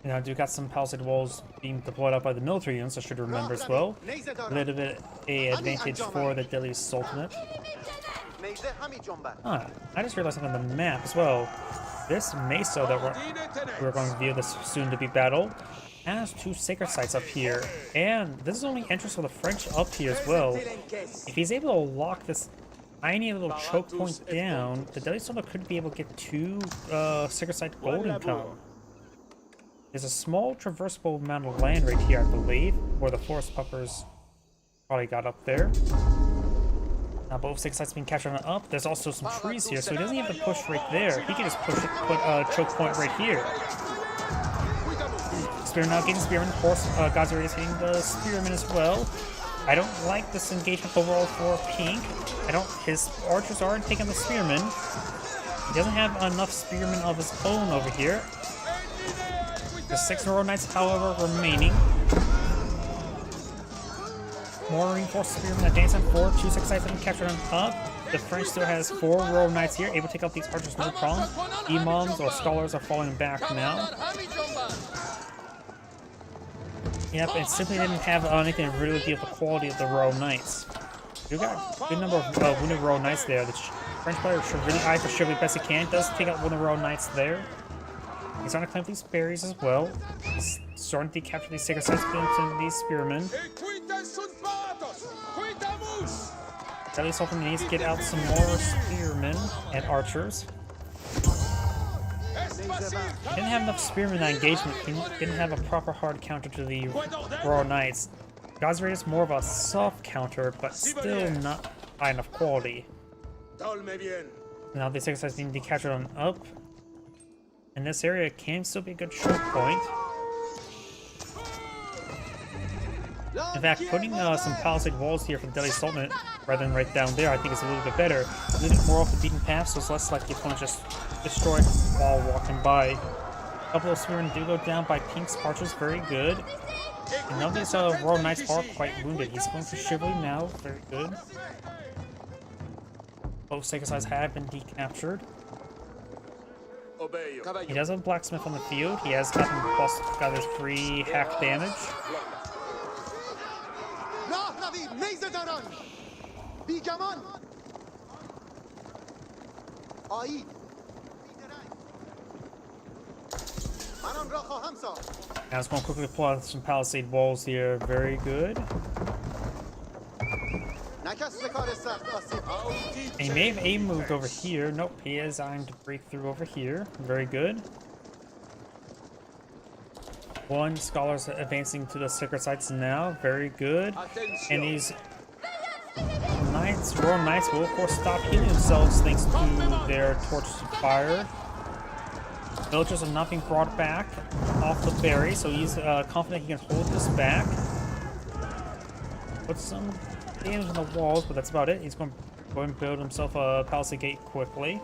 And I do got some palisade walls being deployed out by the military units, I should remember as well. A little bit a advantage for the Delhi Sultanate. Ah, I just realized something on the map as well. This mesa that we're going to view this soon-to-be battle has 2 sacred sites up here, and this is only entrance for the French up here as well. If he's able to lock this tiny little choke point down, the Delhi Sultanate could be able to get 2 sacred site gold income. There's a small traversable amount of land right here, I believe, where the forest puppers probably got up there. Now both 6 sites being captured on up. There's also some trees here, so he doesn't have to push right there. He can just push it, put a choke point right here. Spearman now getting Spearman. Horse Gazi Raiders hitting the Spearman as well. I don't like this engagement overall for Pink. His archers aren't taking the Spearman. He doesn't have enough Spearmen of his own over here. There's 6 Royal Knights, however, remaining. More reinforced Spearmen advancing forward. 2 6 sites have been captured on up. The French still has 4 Royal Knights here, able to take out these archers no problem. Imams or scholars are falling back now. Yep, and simply didn't have anything to really deal with the quality of the Royal Knights. You got a good number of wounded Royal Knights there. The French player should really eye for Chevy best he can. Does take out one of the Royal Knights there. He's trying to claim these berries as well. He's starting to capture these sacred sites into these spearmen. Delhi Sultanate needs to get out some more spearmen and archers. He didn't have enough spearmen in that engagement. He didn't have a proper hard counter to the Royal Knights. Gazi Raiders is more of a soft counter, but still not high enough quality. Now the sacred sites being decaptured on up. And this area can still be a good choke point. In fact, putting some palisade walls here for the Delhi Sultanate rather than right down there, I think is a little bit better. A little bit more off the beaten path, so it's less likely opponent just destroy while walking by. A couple of spearmen do go down by Pink's archers, very good. And none of these Royal Knights are quite wounded. He's going for Chivalry now, very good. Both Seikasais have been decaptured. He does have a blacksmith on the field. He has got his free hack damage. Now it's going to quickly pull out some palisade walls here. Very good. And he may have aim moved over here. Nope, he is eyeing to break through over here. Very good. One scholar's advancing to the sacred sites now. Very good. And these knights, Royal Knights, will of course stop healing themselves thanks to their torches of fire. Villagers are not being brought back off the ferry, so he's confident he can hold this back. Put some damage on the walls, but that's about it. He's going to go and build himself a palisade gate quickly.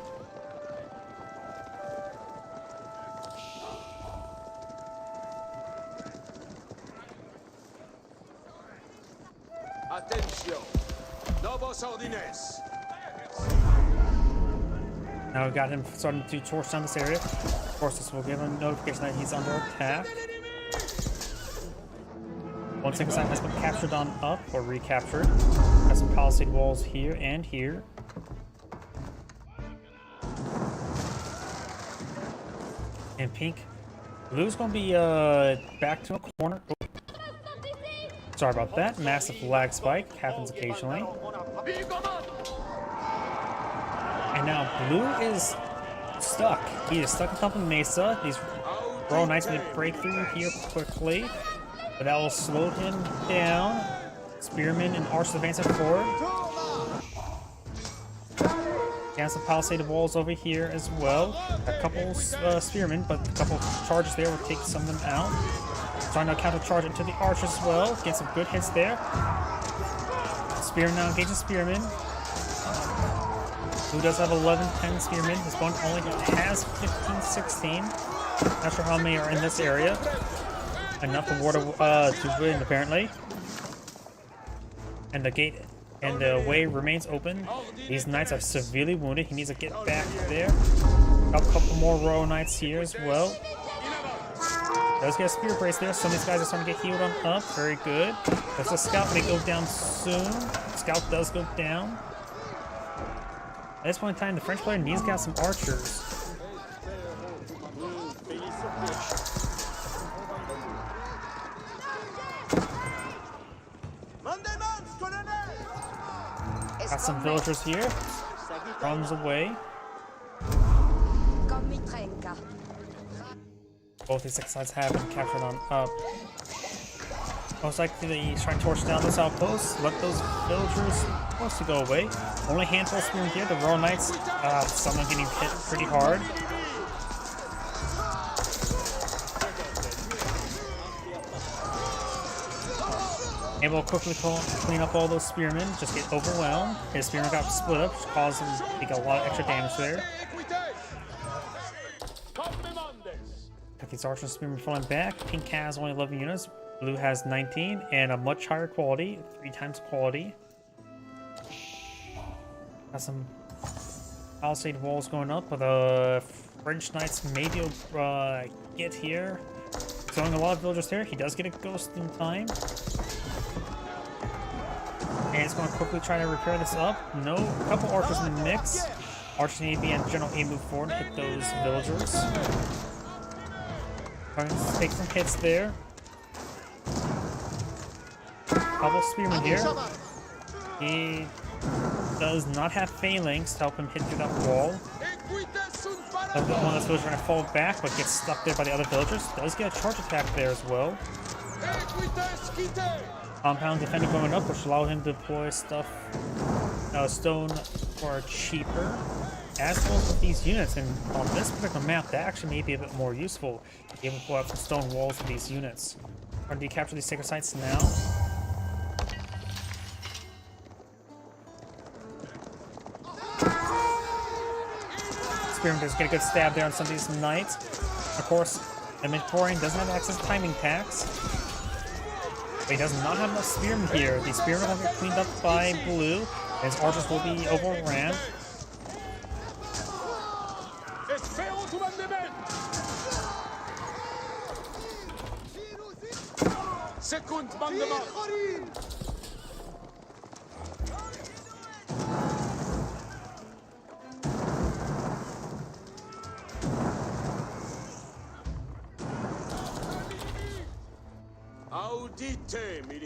Now we've got him starting to torch down this area. Of course, this will give him a notification that he's under attack. One second sign has been captured on up or recaptured. Has some palisade walls here and here. And pink. Blue's gonna be back to a corner. Oh. Sorry about that. Massive lag spike happens occasionally. And now blue is stuck. He is stuck atop the mesa. These Royal Knights may break through here quickly, but that will slow him down. Spearmen and archers advancing forward. Down some palisade walls over here as well. A couple spearmen, but a couple charges there will take some of them out. Trying to counter charge into the archers as well. Get some good hits there. Spearman now engaging spearmen. Who does have 11-10 spearmen. His opponent only has 15-16. Not sure how many are in this area. Enough for water to win, apparently. And the gate and the way remains open. These knights are severely wounded. He needs to get back there. A couple more Royal Knights here as well. Does get a spear brace there. Some of these guys are starting to get healed on up. Very good. There's a scout may go down soon. Scout does go down. At this point in time, the French player needs to get some archers. Got some villagers here. Runs away. Both these sides have been captured on up. Most likely he's trying to torch down this outpost. Let those villagers supposed to go away. Only a handful of spearmen here. The Royal Knights, some are getting hit pretty hard. Able to quickly clean up all those spearmen, just get overwhelmed. His spearmen got split up, which caused him to take a lot of extra damage there. Got these archers and spearmen falling back. Pink has only 11 units, blue has 19, and a much higher quality, 3 times quality. Got some palisade walls going up, but the French Knights maybe will get here. Throwing a lot of villagers there. He does get a ghost in time. And it's going to quickly try to repair this up. No, a couple archers in the mix. Archers need to be in general aim move forward and hit those villagers. Trying to take some hits there. Couple spearmen here. He does not have phalanx to help him hit through that wall. One of those villagers trying to fall back, but gets stuck there by the other villagers. Does get a charge attack there as well. Compound defender going up, which allow him to deploy stuff, stone for cheaper. As well as with these units, and on this particular map, that actually may be a bit more useful. Be able to pull out some stone walls with these units. Trying to capture these sacred sites now. Spearman does get a good stab there on some of these knights. Of course, the Midichlorian doesn't have access to timing packs. But he does not have enough Spearmen here. The Spearmen will get cleaned up by blue. His archers will be overran.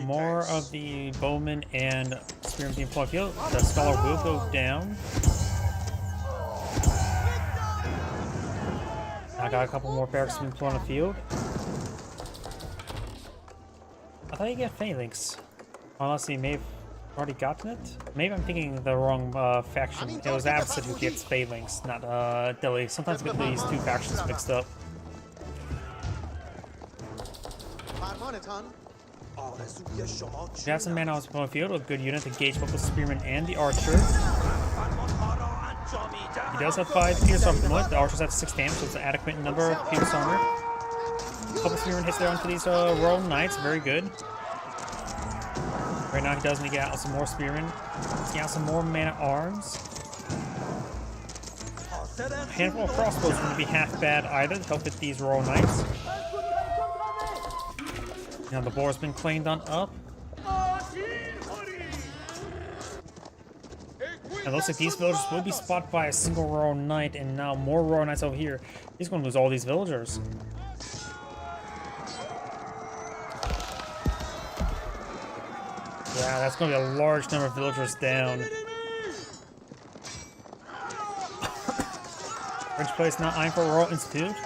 More of the bowmen and spearmen being plucked out. The scholar will go down. I got a couple more barracks being put on the field. I thought you get phalanx. Unless he may have already gotten it. Maybe I'm thinking the wrong faction. It was Absid who gets phalanx, not Delhi. Sometimes I get these two factions mixed up. We have some men on the field, a good unit to engage both the spearman and the archer. He does have 5 pierce armor. The archers have 6 damage, so it's an adequate number of pierce armor. A couple spearmen hits there onto these royal knights, very good. Right now he does need to get out some more spearmen. Let's get out some more man at arms. A handful of crossbows wouldn't be half bad either to help with these royal knights. Now the boar's been cleaned on up. It looks like these villagers will be spotted by a single royal knight, and now more royal knights over here. He's going to lose all these villagers. Yeah, that's going to be a large number of villagers down. French place not eyeing for Royal Institute.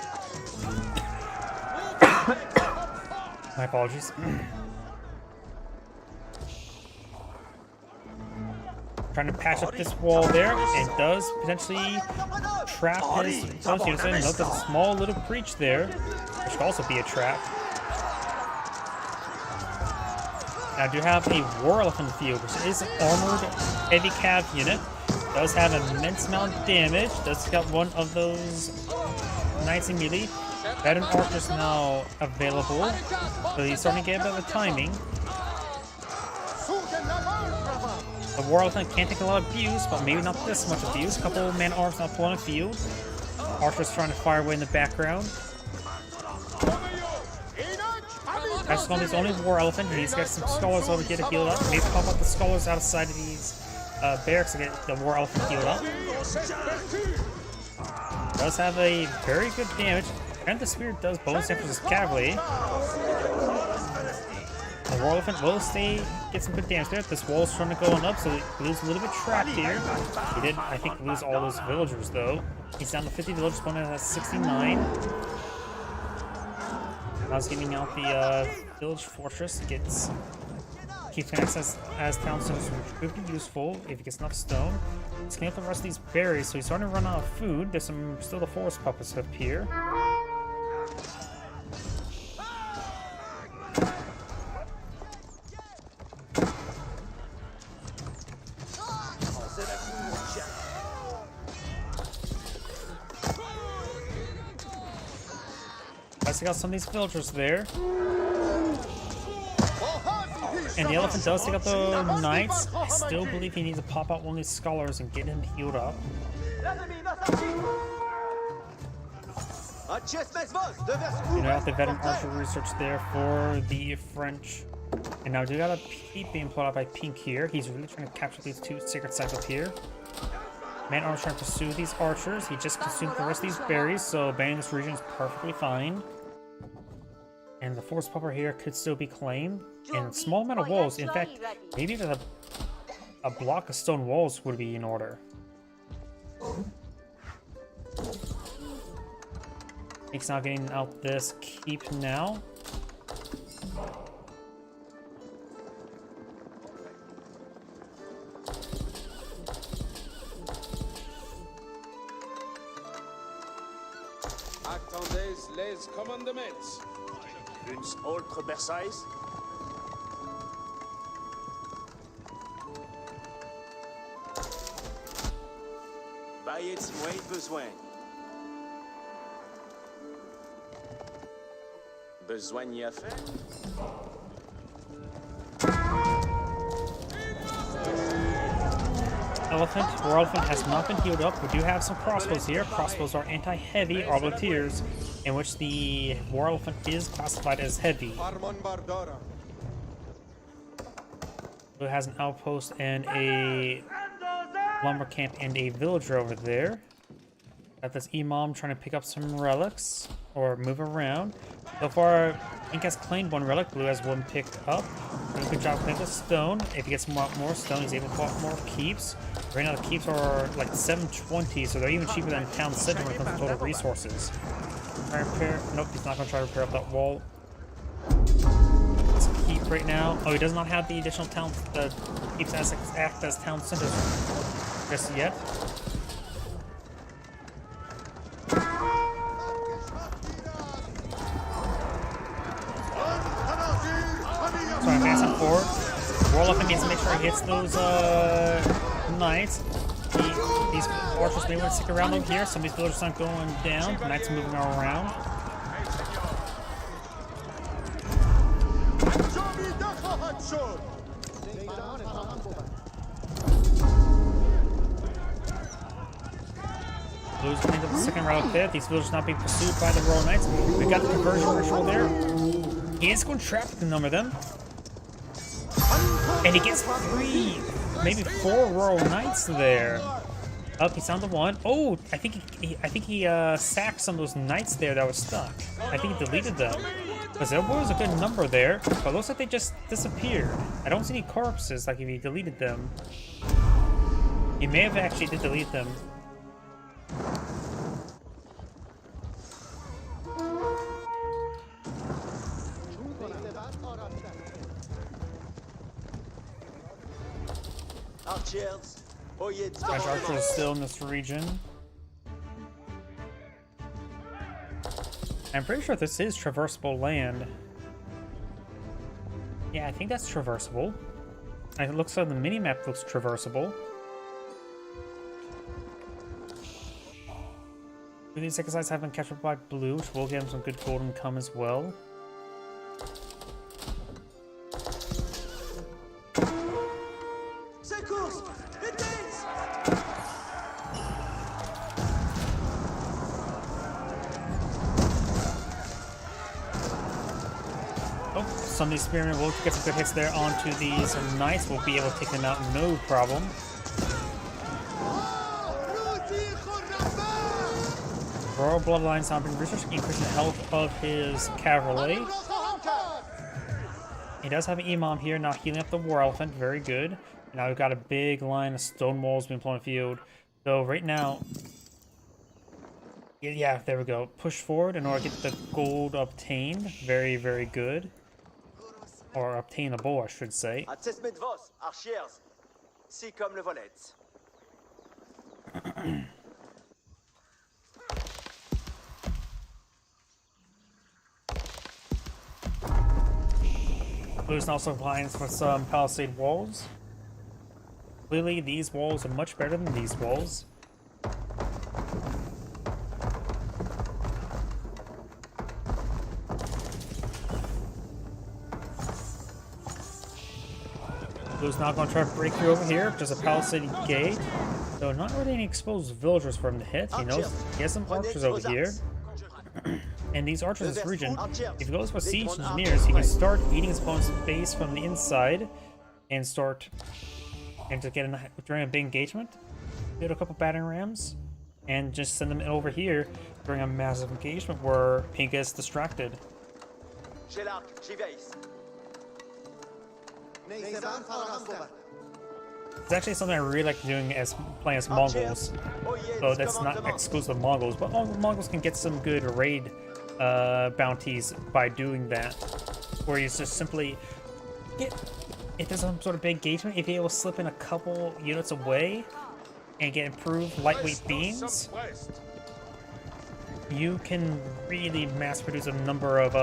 My apologies. Trying to patch up this wall there, and does potentially trap his opposing units in. Note there's a small little breach there, which could also be a trap. Now, I do have a War Elephant field, which is an armored heavy cav unit. Does have an immense amount of damage. Does got one of those knights immediately. Veteran archers now available, so he's starting to get a bit of a timing. The War Elephant can't take a lot of abuse, but maybe not this much abuse. A couple man arms now pulling a field. Archers trying to fire away in the background. That's his only War Elephant. He's got some scholars over here to heal up. Maybe pop up the scholars outside of these barracks to get the War Elephant healed up. Does have a very good damage. And the spear does bonus damage versus cavalry. The War Elephant will get some good damage there. This wall is trying to go on up, so Blue's a little bit trapped here. He did, I think, lose all those villagers, though. He's down to 50 villagers, opponent has 69. I was giving out the village fortress. Keeps access as town stones, which could be useful if he gets enough stone. He's cleaning up the rest of these berries, so he's starting to run out of food. There's still the forest puppets up here. I still got some of these villagers there. And the elephant does take out the knights. I still believe he needs to pop out one of these scholars and get him healed up. You know, the veteran archer research there for the French. And now we do got a peep being pulled out by Pink here. He's really trying to capture these 2 sacred sites up here. Man armor trying to pursue these archers. He just consumed the rest of these berries, so banning this region is perfectly fine. And the forest pupper here could still be claimed. And small amount of walls. In fact, maybe even a block of stone walls would be in order. He's now getting out this keep now. Attendez les commandements. Uns autres Versailles. Veuillez moins besoin. Besoin y a faire? War Elephant has not been healed up. We do have some crossbows here. Crossbows are anti-heavy arbaletiers, in which the War Elephant is classified as heavy. It has an outpost and a lumber camp and a villager over there. Got this Imam trying to pick up some relics or move around. So far, Pink has claimed one relic, Blue has one picked up. Doing a good job playing with stone. If he gets more stone, he's able to pull out more keeps. Right now, the keeps are like 720, so they're even cheaper than town center when it comes to total resources. Try to repair. Nope, he's not going to try to repair up that wall. It's a keep right now. Oh, he does not have the additional town. The keeps act as town centers just yet. So advancing forward. War Elephant needs to make sure he hits those knights. These archers may want to stick around over here. Some of these villagers aren't going down. The knights are moving around. Blue's cleaned up the second route there. These villagers not being pursued by the Royal Knights. We got the conversion ritual there. He is going to trap a number of them. And he gets 3, maybe 4 Royal Knights there. Up, he found the one. Oh, I think he sacked some of those knights there that were stuck. I think he deleted them. Because there was a good number there, but it looks like they just disappeared. I don't see any corpses like if he deleted them. He may have actually did delete them. Archers, oyez de French archers still in this region. I'm pretty sure this is traversable land. Yeah, I think that's traversable. It looks like the minimap looks traversable. These exercises have been captured by Blue, which will give him some good gold income as well. Some of these spearmen will get some good hits there onto these knights. We'll be able to take them out no problem. Royal Bloodlines now been research, increasing the health of his cavalry. He does have an Imam here now healing up the War Elephant. Very good. Now we've got a big line of stone walls being blown field. So right now, yeah, there we go. Push forward in order to get the gold obtained. Very, very good. Or obtainable, I should say. vos, archers. Si comme le volet. Blue's also applying for some palisade walls. Clearly, these walls are much better than these walls. Blue's not going to try to break through over here. There's a palisade gate. So not really any exposed villagers for him to hit. He knows he has some archers over here. And these archers in this region, if he goes for siege engineers, he can start eating his opponent's base from the inside and to get during a big engagement. Get a couple battering rams and just send them over here during a massive engagement where Pink gets distracted. It's actually something I really like doing as playing as Mongols. So that's not exclusive of Mongols, but Mongols can get some good raid bounties by doing that. Where you just simply if there's some sort of big engagement, if you're able to slip in a couple units away and get improved lightweight beams, you can really mass produce a number of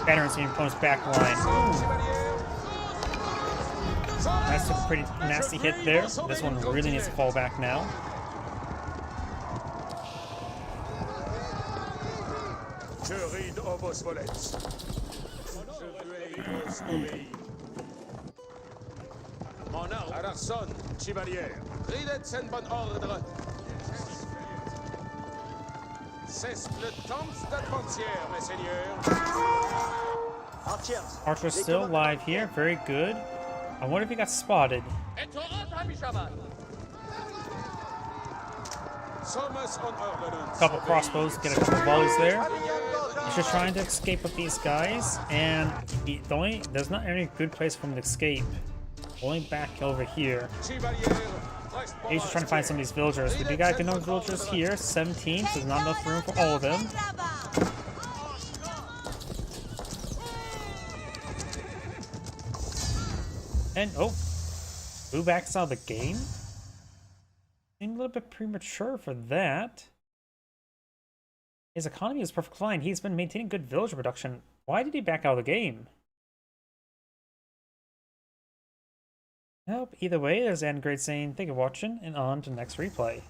veterans in your opponent's back line. That's a pretty nasty hit there. This one really needs to fall back now. Je ride obos volets. Je veille vos obéir. Mon ordre. Alarson, chevalier. Ridets en bon ordre. C'est le temps d'atmosphère, mes seigneurs. Archers. Archer's still alive here. Very good. I wonder if he got spotted. Sommes on ordonnance. Couple crossbows, get a couple volleys there. He's just trying to escape with these guys, and there's not any good place for him to escape. Only back over here. Chevalier. He's just trying to find some of these villagers. We do got good number of villagers here, 17, so there's not enough room for all of them. And who backs out of the game? Seemed a little bit premature for that. His economy is perfect fine. He's been maintaining good villager production. Why did he back out of the game? Nope, either way, there's Angrade saying thank you for watching, and on to the next replay.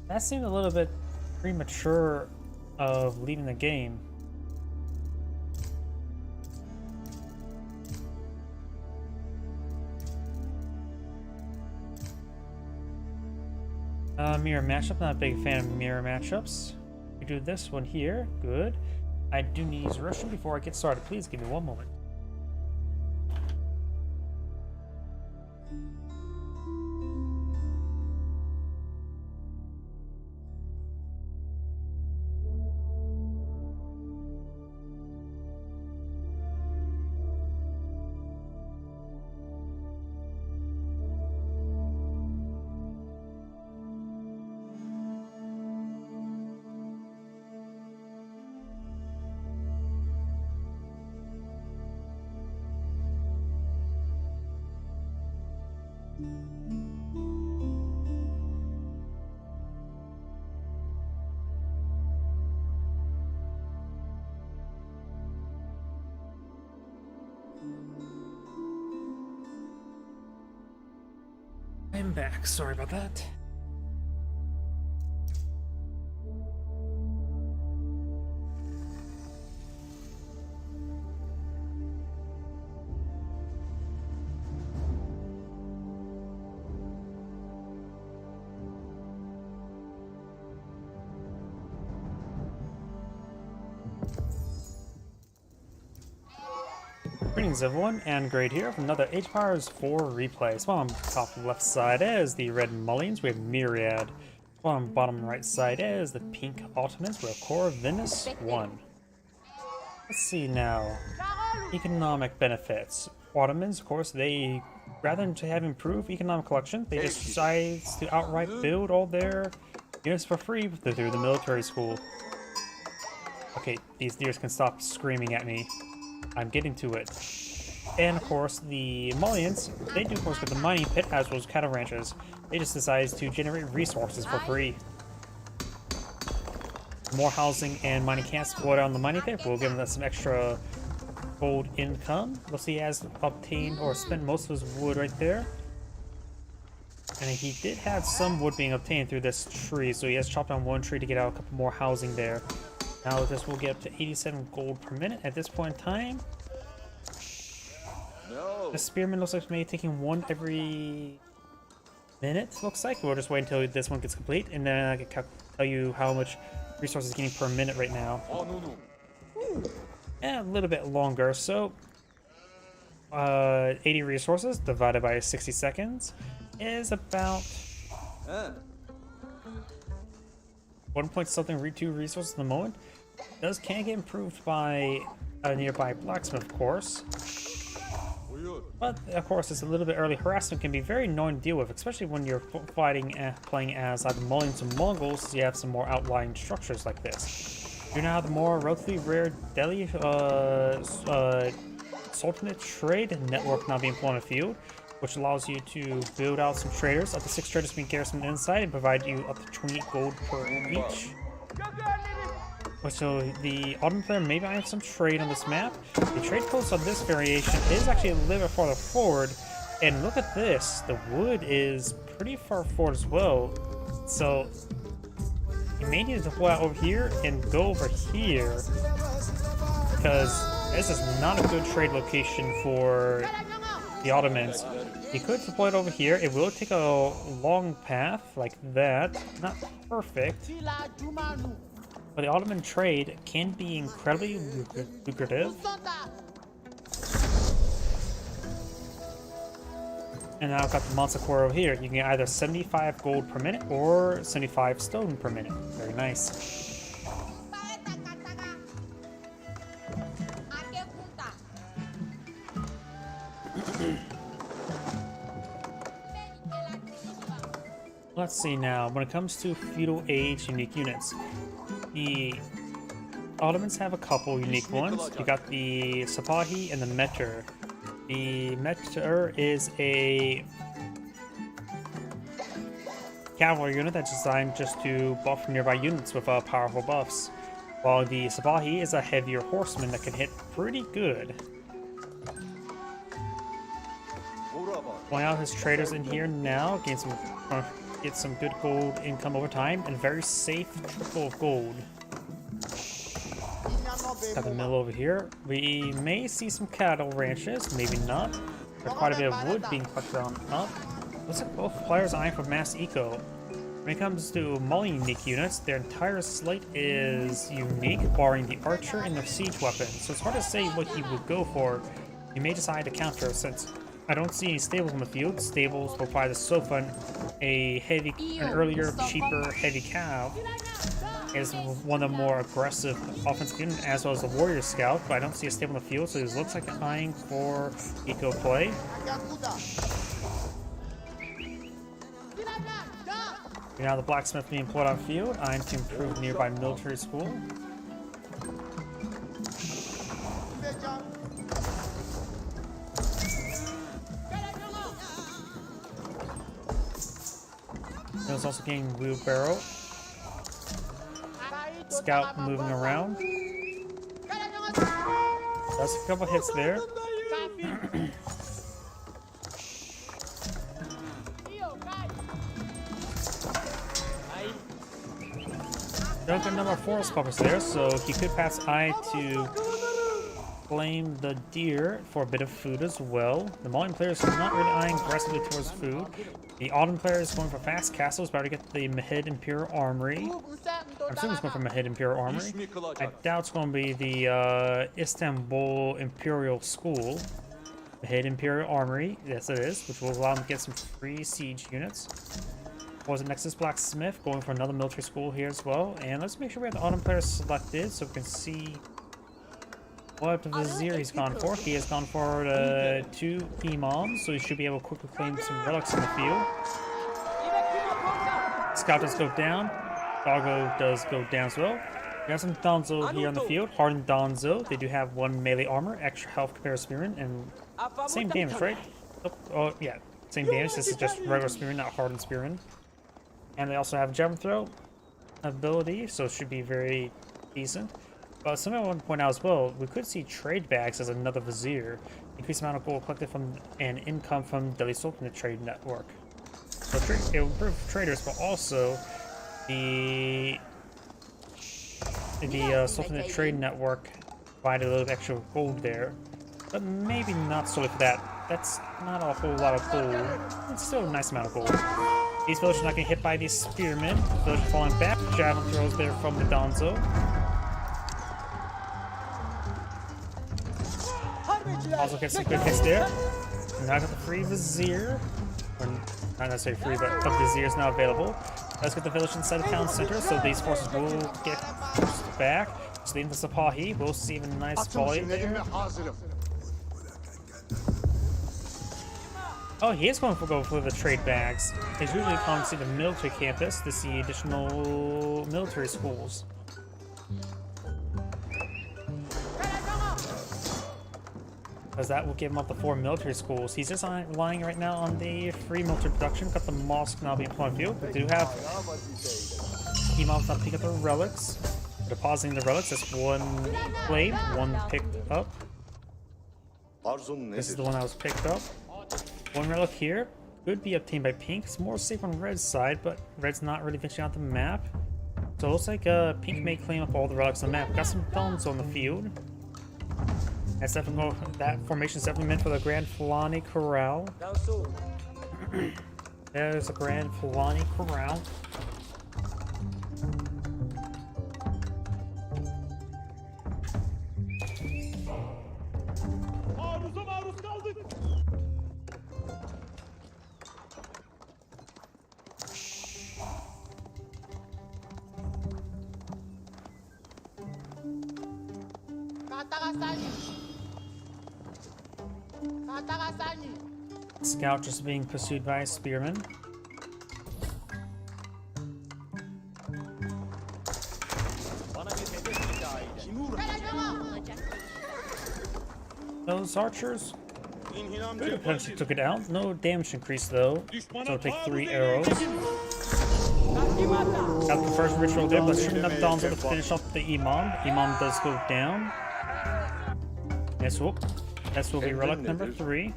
That seemed a little bit premature of leaving the game. Mirror matchup, not a big fan of mirror matchups. We do this one here, good. I do need to use Russian before I get started. Please give me one moment. I'm back. Sorry about that. Greetings everyone, and Great here from another Age of Empires 4 replay. So on top left side is the red mullions, we have Myriad. On bottom right side is the pink Ottomans, we have Corvinus 1. Let's see now. Economic benefits. Ottomans, of course, they, rather than to have improved economic collection, they just decide to outright build all their units for free through the military school. Okay, these deers can stop screaming at me. I'm getting to it. And of course, the Mullions, they do of course get the mining pit as well as cattle ranches. They just decide to generate resources for free. More housing and mining camps explode on the mining pit will give them some extra gold income. We'll see he has obtained or spent most of his wood right there. And he did have some wood being obtained through this tree, so he has chopped down one tree to get out a couple more housing there. Now this will get up to 87 gold per minute at this point in time. No. The spearman looks like maybe taking one every minute, looks like. We'll just wait until this one gets complete, and then I can tell you how much resources getting per minute right now. Oh, no. And a little bit longer, so 80 resources divided by 60 seconds is about 1 point something 2 resources at the moment. Those can get improved by a nearby blacksmith, of course. But of course, it's a little bit early. Harassment can be very annoying to deal with, especially when you're playing as either Mullions or Mongols. You have some more outlying structures like this. You now have the more relatively rare Delhi Sultanate trade network now being put on the field, which allows you to build out some traders. Up to 6 traders being garrisoned inside and provide you up to 28 gold per each. So the Ottoman player may have some trade on this map. The trade post on this variation is actually a little bit farther forward, And look at this, the wood is pretty far forward as well. So you may need to deploy out over here and go over here, because this is not a good trade location for the Ottomans. You could deploy it over here. It will take a long path like that. Not perfect. But the Ottoman trade can be incredibly lucrative. And now I've got the Manticore over here. You can get either 75 gold per minute or 75 stone per minute. Very nice. Let's see now. When it comes to feudal age unique units, the Ottomans have a couple unique ones. You got the Sipahi and the Meter. The Meter is a cavalry unit that's designed just to buff nearby units with powerful buffs, while the Sipahi is a heavier horseman that can hit pretty good. Point out his traders in here now, get some good gold income over time, and very safe triple of gold. Got the mill over here. We may see some cattle ranches, maybe not. There's quite a bit of wood being collected on up. Looks like both players eyeing for mass eco. When it comes to Mali unique units, their entire slate is unique, barring the archer and the siege weapon. So it's hard to say what he would go for. He may decide to counter, since I don't see any stables in the field. Stables will provide the sofa an earlier, cheaper, heavy cow. Is one of the more aggressive offensive units, as well as the warrior scout, but I don't see a stable in the field, so it looks like eyeing for eco play. Now the blacksmith being pulled out field, eyeing to improve nearby military school. There's also getting wheelbarrow. Scout moving around. That's a couple hits there. Don't get number 4 puppets there, so he could pass eye to claim the deer for a bit of food as well. The Malian player is not really eyeing aggressively towards food. The Ottoman player is going for fast castles, about to get the Mahid Imperial Armory. I'm assuming it's going for Mahid Imperial Armory. I doubt it's going to be the Istanbul Imperial School. Mahid Imperial Armory, yes it is, which will allow him to get some free siege units. Was it Nexus Blacksmith, going for another military school here as well. And let's make sure we have the Ottoman player selected so we can see what the Vizier he's gone for. He has gone for 2 imams, so he should be able to quickly claim some relics in the field. Scout does go down. Doggo does go down as well. We have some Donzo here on the field. Hardened Donzo. They do have 1 melee armor, extra health compared to Spearman, and same damage, right? Oh, yeah, same damage. This is just regular Spearman, not Hardened Spearman. And they also have Javelin Throw ability, so it should be very decent. But something I want to point out as well, we could see trade bags as another Vizier. Increased amount of gold collected from and income from Delhi Sultanate trade network. So it will improve traders, but also the Sultanate trade network provided a little extra gold there. But maybe not solely for that. That's not a whole lot of gold. It's still a nice amount of gold. These villagers are not getting hit by these spearmen. Villagers falling back. Javelin throws there from the Donzo. Also get some good hits there. Now I got the free Vizier. Or not necessarily free, but the Vizier is now available. Let's get the village inside the town center, so these forces will get pushed back. So leaving the Sipahi, we'll see a nice volley there. Oh, he is going to go for the trade bags. He's usually come to the military campus to see additional military schools. Because that will give him up to 4 military schools. He's just relying right now on the free military production. Got the mosque now being put on field. We do have imams not picking up the relics. Depositing the relics. That's 1 blade, 1 picked up. This is the one that was picked up. One relic here could be obtained by pink. It's more safe on red's side, but red's not really venturing out the map. So it looks like pink may claim up all the relics on the map. Got some thumbs on the field. That's definitely, that formation is definitely meant for the Grand Fulani Corral. There's the Grand Fulani Corral. Scout just being pursued by a spearman. Those archers potentially took it out. No damage increase though. So take 3 arrows. Got the first ritual there, but shouldn't have Donzo to finish off the Imam. Imam does go down. This will be relic number 3.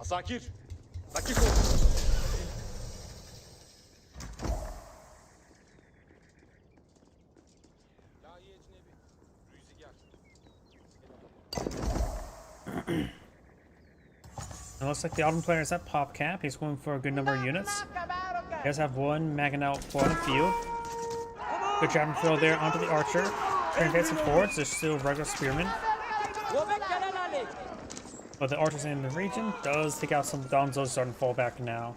Sakir. Sakir ol. It looks like the Autumn player is at PopCap. He's going for a good number of units. He does have one Maganel on the field. Good jab and throw there onto the archer. Trying to advance it forwards. There's still regular spearmen. But the archers in the region does take out some Donzos, starting to fall back now.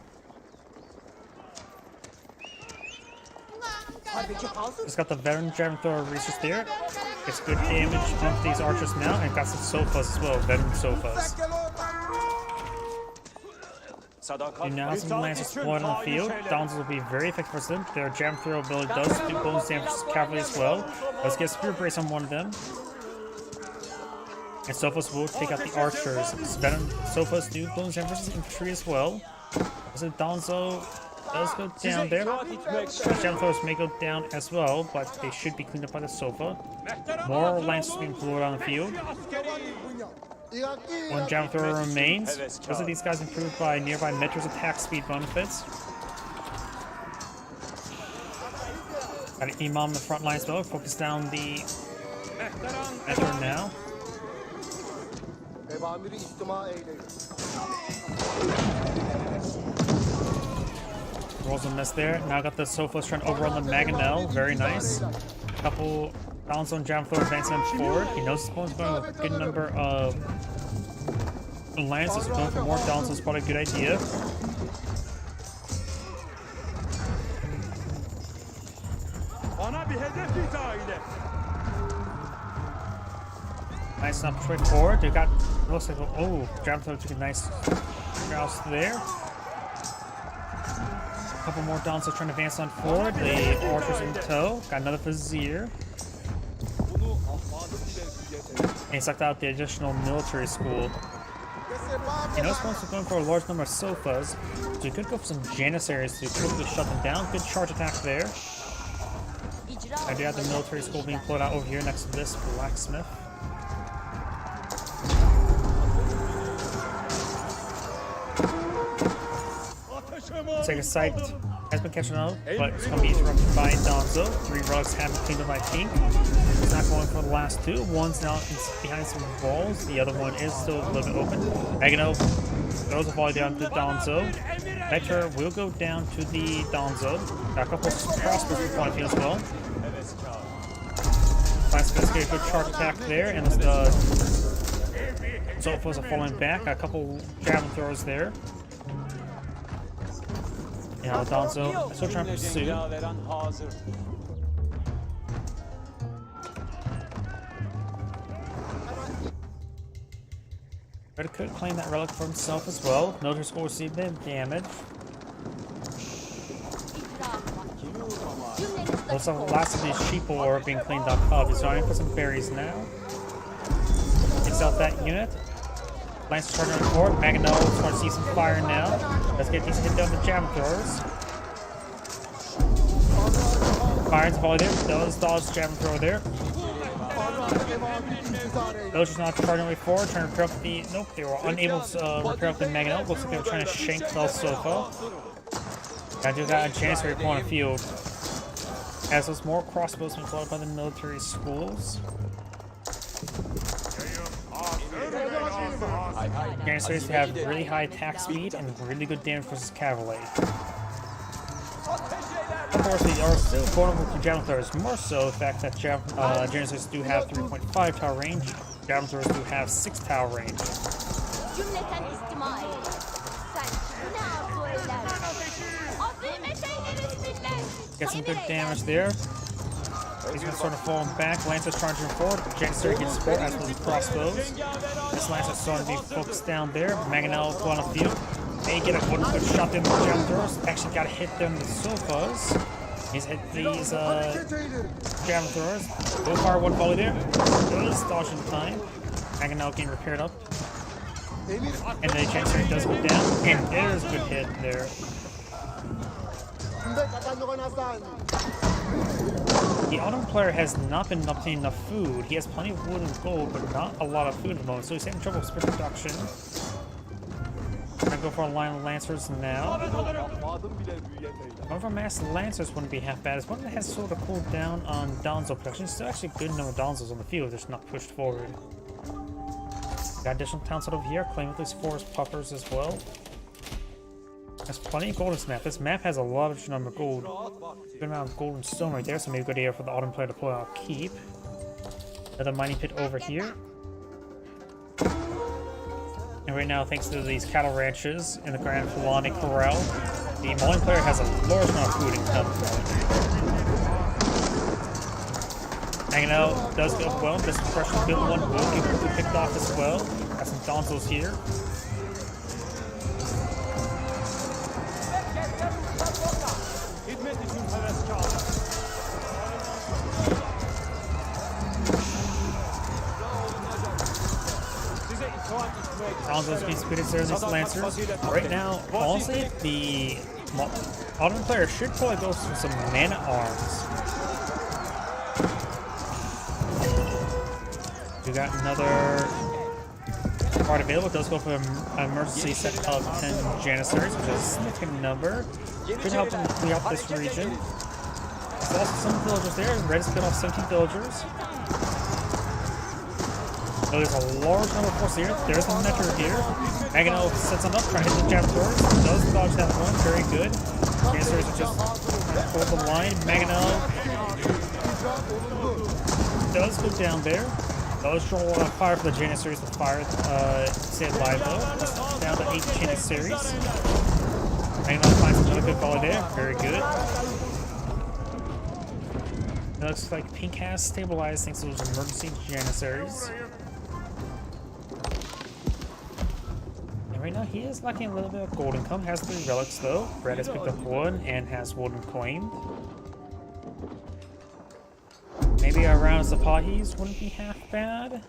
Just got the veteran jab and thrower research there. Gets good damage onto these archers now, and got some sofas as well, veteran sofas. And now some lances deployed on the field. Donzos will be very effective for them. Their jab and throw ability does do bonus damage to cavalry as well. Let's get spear brace on one of them. And Sophos will take out the archers. Venom Sophos do bonus damage versus infantry as well. So Donzo does go down there. Jam throwers may go down as well, but they should be cleaned up by the Sofa. More lances being deployed on the field. One jam thrower remains. Both of these guys improved by nearby Metro's attack speed benefits. Got an Imam in the front line as well. Focus down the Metro now. Rolls a miss there. Now got the Sophos trying to overrun the Maganel. Very nice. Couple balance on jam thrower advancing him forward. He knows his opponent's going with a good number of lances. Going for more balance is probably a good idea. Nice enough push forward. They got, looks like, oh, jam thrower took a nice rouse there. A couple more downs trying to advance on forward. The archers in tow. Got another Vizier. And he sucked out the additional military school. You know, supposed to be going for a large number of sofas, so you could go for some Janissaries to quickly shut them down. Good charge attack there. I do have the military school being pulled out over here next to this blacksmith. Second sight has been catching up, but it's going to be interrupted by Donzo. 3 rugs have been cleaned up by Pink. He's not going for the last 2. One's now behind some walls. The other one is still a little bit open. Magano throws a volley down to Donzo. Vector will go down to the Donzo. Got a couple of crossbows in front of you as well. Nice, get a good charge attack there, and the Sophos are falling back. Got a couple javelin throwers there. Yeah, Donzo still trying to pursue. But could claim that relic for himself as well. Military school received a bit of damage. Looks like the last of these sheeple are being cleaned up. He's starting for some berries now. Takes out that unit. Lance starting on forward. Maganel starting to see some fire now. Let's get these hit down the jam throwers. Fire's volley there. Does dodge jam thrower there. Those just not charging way forward, trying to repair up the... Nope, they were unable to repair up the Mangonel. Looks like they were trying to shank the Sofa. Gotta do that on Janissary point of field. As those more crossbows been followed by the military schools. Janissaries have really high attack speed and really good damage versus cavalry. Of course, they are still vulnerable to javelin throwers, more so the fact that Janissaries do have 3.5 tower range, javelin throwers do have 6 tower range. Get some good damage there. He's gonna start falling back. Lancer's charging forward. Janissary gets support as with crossbows. This Lancer's starting to be focused down there. Mangonel on the field. They get a good shot in the javelin throwers. Actually got to hit them with Sofas. He's hit these javelin throwers. Go far, one volley there. Good dodge in time. Mangonel getting repaired up. And the Janissary does go down. And there's a good hit there. The Autumn player has not been obtaining enough food. He has plenty of wood and gold, but not a lot of food at the moment, so he's having trouble with speed production. I'm gonna go for a line of Lancers now. One for mass Lancers wouldn't be half bad. It's one that has sort of cooled down on Donzo production. It's still actually a good number of Donzos on the field, they're just not pushed forward. Got additional towns over here, claiming these forest puffers as well. There's plenty of gold in this map. This map has a large number of gold. Good amount of gold and stone right there, so maybe a good area for the Autumn player to pull out keep. Another mining pit over here. And right now, thanks to these cattle ranches in the Grand Fulani Corral, the Mauling player has a large amount of food income. Hanging out does go well. This pressure build one will get quickly picked off as well. Got some Donzos here. Donzo's being speeded there, these Lancers. Right now, honestly, the Autumn player should probably go for some mana arms. We got another card available. It does go for an emergency set of 10 Janissaries, which is a significant number. Could help them clear up this region. There's also some villagers there. Red has cut off 17 villagers. So there's a large number of forces here. There's the Metro here. Mangonel sets them up, trying to hit the javelin throwers. Does dodge that one, very good. Janissaries are just hold the line. Mangonel does go down there. Does draw a lot of fire for the Janissaries to fire, stay alive though. Down to 8 Janissaries. Mangonel finds another good volley there, very good. It looks like Pink has stabilized thanks to those emergency Janissaries. Right now, he is lacking a little bit of gold income. Has 3 relics though. Red has picked up 1 and has Woden claimed. Maybe a round of Zapahis wouldn't be half bad.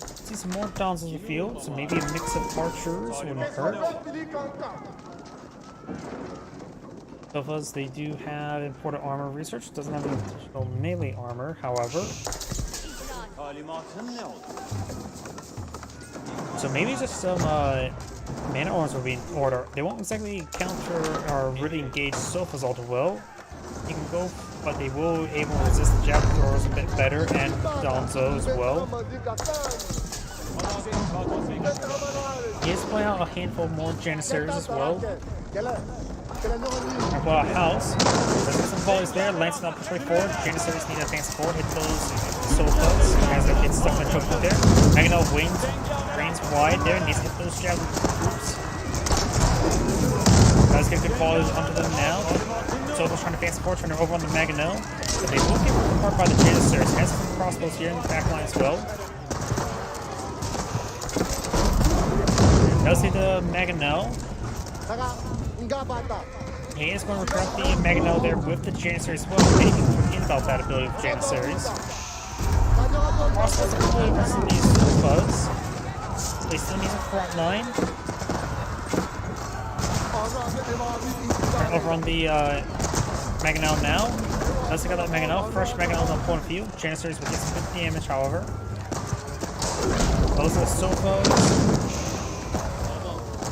See some more Dons in the field, so maybe a mix of archers wouldn't hurt. Sofas, they do have imported armor research. Doesn't have any additional melee armor, however. So maybe just some mana arms will be in order. They won't exactly counter or really engage Sofas all too well. You can go, but they will be able to resist the javelin throwers a bit better and Donzo as well. He is playing out a handful more Janissaries as well. About a house. There's some volleys there. Lance not push way forward. Janissaries need to advance forward. Hit those Sofas as they get stuck in the choke point there. Mangonel wings. Drains wide there. Needs to hit those javelin troops. Does get good volleys onto them now. Sofa's trying to advance forward, trying to over on the Mangonel. But they will get ripped apart by the Janissaries. Has some crossbows here in the back line as well. Does see the Mangonel. He is going to recruit the Mangonel there with the Janissaries as well. Maybe you can forget about that ability of Janissaries. Crossbows are really versus these Sofas. They still need a front line. Over on the Mangonel now. Let's take out that Mangonel. Fresh Mangonels on point of view. Janissaries will get some good damage, however. Those are the sofas.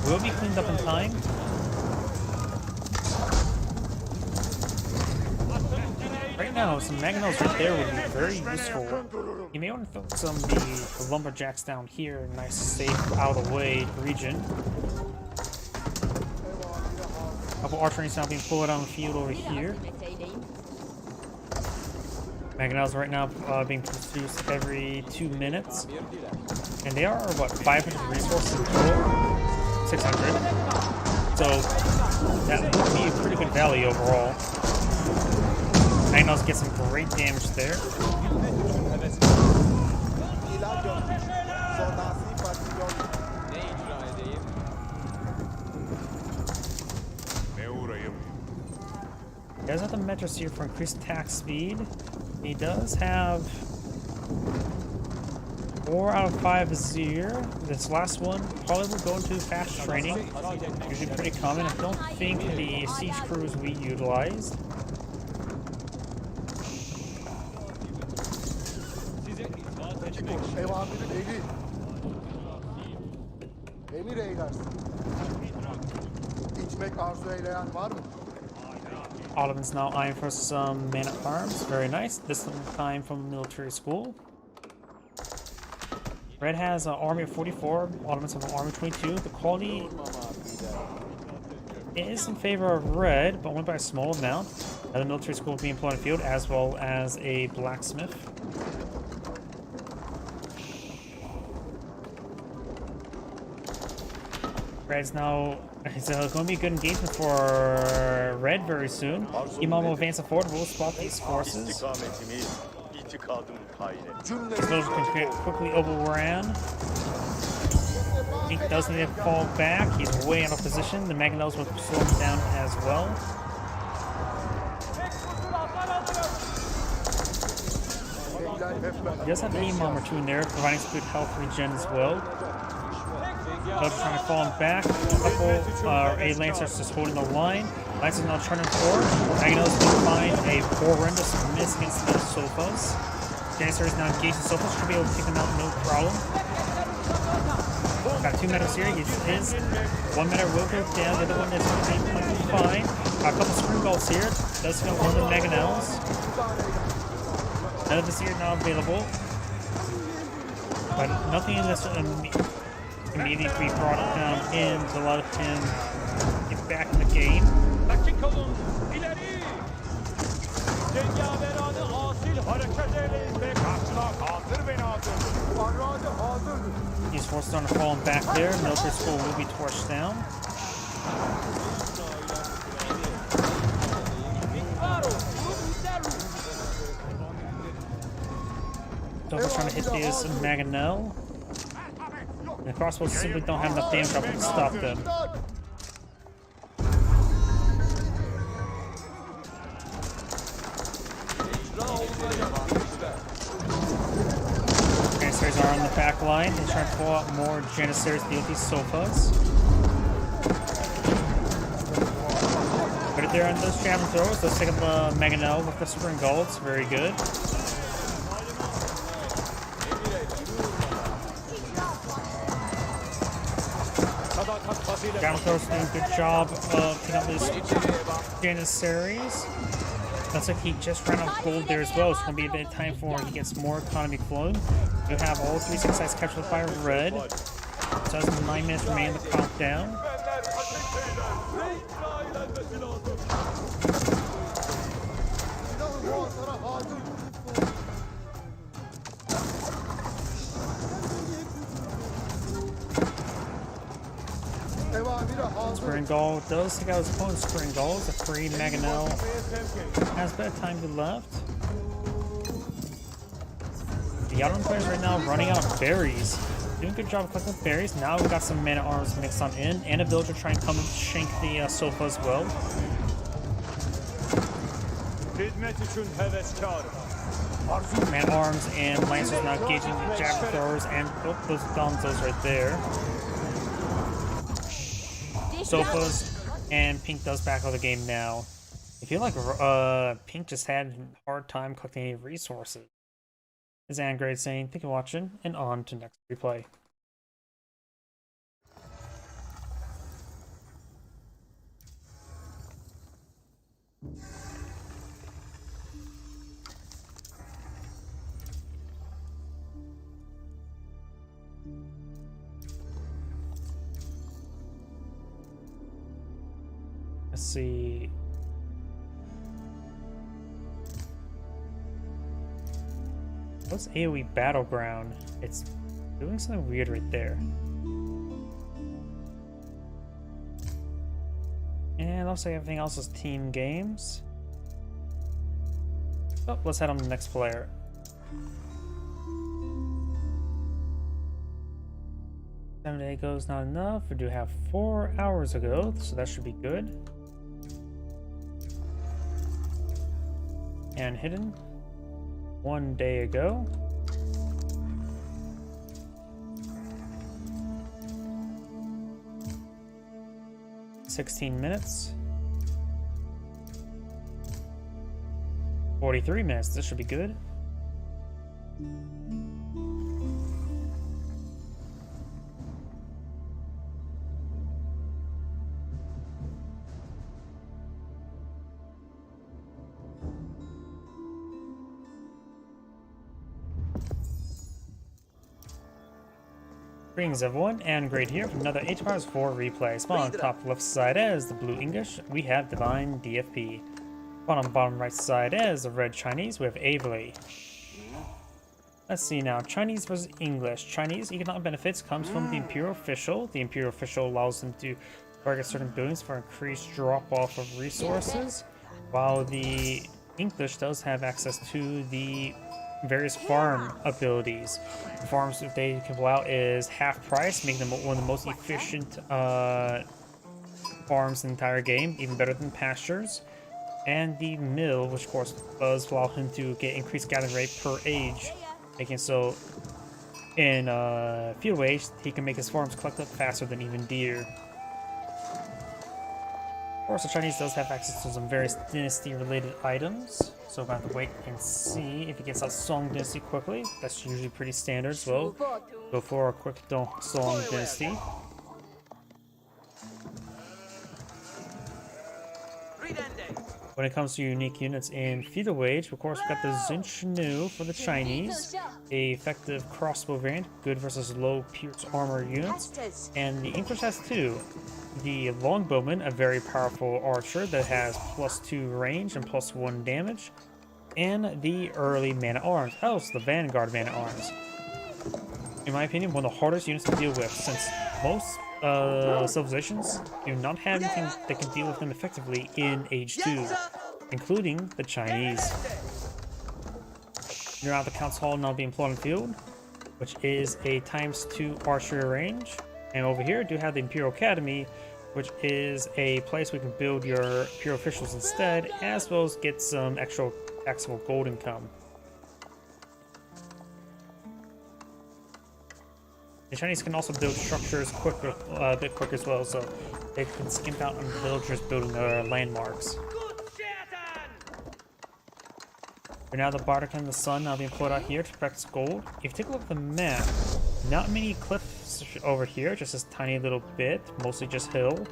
Will be cleaned up in time. Right now, some Mangonels right there would be very useful. You may want to throw some of the lumberjacks down here, nice, safe, out of the way region. A couple archeries now being pulled on the field over here. Mangonels right now being produced every 2 minutes. And they are, what, 500 resources in total? 600. So, that would be a pretty good value overall. Mangonels get some great damage there. He does have the Metros here for increased attack speed. He does have 4 out of 5 Azir. This last one probably will go into fast training. Usually pretty common. I don't think the siege crews we utilized. Emir eylersin. İçmek arzu eyleyen var mı? Ottoman's now eyeing for some man-at-arms. Very nice. This time from military school. Red has an army of 44. Ottomans have an army of 22. The quality is in favor of red, but only by a small amount. The military school being employed in the field, as well as a blacksmith. Red's now, it's going to be a good engagement for Red very soon. Imam will advance forward, will spot these forces. This village can get quickly overran. He does need to fall back. He's way out of position. The Mangonels will slow him down as well. He does have the Imam or two in there, providing some good health regen as well. They're trying to fall him back. A couple A Lancers just holding the line. Lancers now turning forward. Mangonels will find a horrendous miss against the Sofas. Janissary is now engaged in Sofas. Should be able to take them out, no problem. Got 2 metals here. He is. 1 metal will go down. The other one is going to be plenty fine. Got a couple screw bolts here. Does go on the Mangonels. None of this here now available. But nothing in this immediately brought down in to let him get back in the game. These forces starting to fall back there. Military school will be torched down. Double trying to hit this Mangonel. The crossbows simply don't have enough damage up to stop them. Janissaries are on the back line. They're trying to pull out more Janissaries to deal with these Sofas. Right there on those javelin throwers. Let's take up the Mangonel with the Spring Golds. Very good. Janissaries doing a good job of picking up these Janissaries. Looks like he just ran out of gold there as well. It's going to be a bit of time for he gets more economy flowing. You have all 3 success captured by red. So has 9 minutes remaining to countdown. Springald does take out his opponent's Springald. A free Mangonel has a bit of time left. The Ottoman players right now running out of berries. Doing a good job of collecting berries. Now we've got some man-at-arms mixed on in, and a villager trying to come and shank the Sofa as well. Man-at-arms and Lancers now engaging the javelin throwers and those Donzos right there. Sofas and Pink does back out of the game now. I feel like Pink just had a hard time collecting any resources. Is Angrade saying, thank you for watching, and on to next replay. Let's see. What's AoE Battleground? It's doing something weird right there. And looks like everything else is team games. Oh, let's head on to the next player. Seven-day goes not enough. We do have 4 hours ago, so that should be good. And hidden 1 day ago. $16 43 minutes. This should be good. Greetings everyone, and Great here for another HMARS 4 replay. Spawn on the top left side as the blue English, we have Divine DFP. Spawn on the bottom right side as the red Chinese, we have Averly. Let's see now, Chinese versus English. Chinese economic benefits comes from the Imperial Official. The Imperial Official allows them to target certain buildings for increased drop-off of resources, while the English does have access to the various farm abilities. The farms that they can pull out is half price, making them one of the most efficient farms in the entire game, even better than pastures. And the mill, which of course does allow him to get increased gathering rate per age, making so in field wage he can make his farms collect up faster than even deer. Of course, the Chinese does have access to some various dynasty-related items, so we're going to have to wait and see if he gets out Song Dynasty quickly. That's usually pretty standard as well. Go for a quick Song Dynasty. When it comes to unique units in Feudal Wage, of course, we've got the Zinchnu for the Chinese, a effective crossbow variant, good versus low pierce armor units, and the English has two. The Longbowman, a very powerful archer that has +2 range and +1 damage, and the early Man-at-Arms, so the Vanguard Man-at-Arms. In my opinion, one of the hardest units to deal with, since most civilizations do not have anything that can deal with them effectively in Age 2, including the Chinese. Near out the Council Hall now being plotted field, which is a ×2 archery range. And over here, do have the Imperial Academy, which is a place where you can build your Imperial officials instead, as well as get some extra taxable gold income. The Chinese can also build structures quicker, a bit quicker as well, so they can skimp out on the villagers building their landmarks. For now, the Bardic and the Sun now being put out here to protect gold. If you take a look at the map, not many cliffs over here, just this tiny little bit, mostly just hill.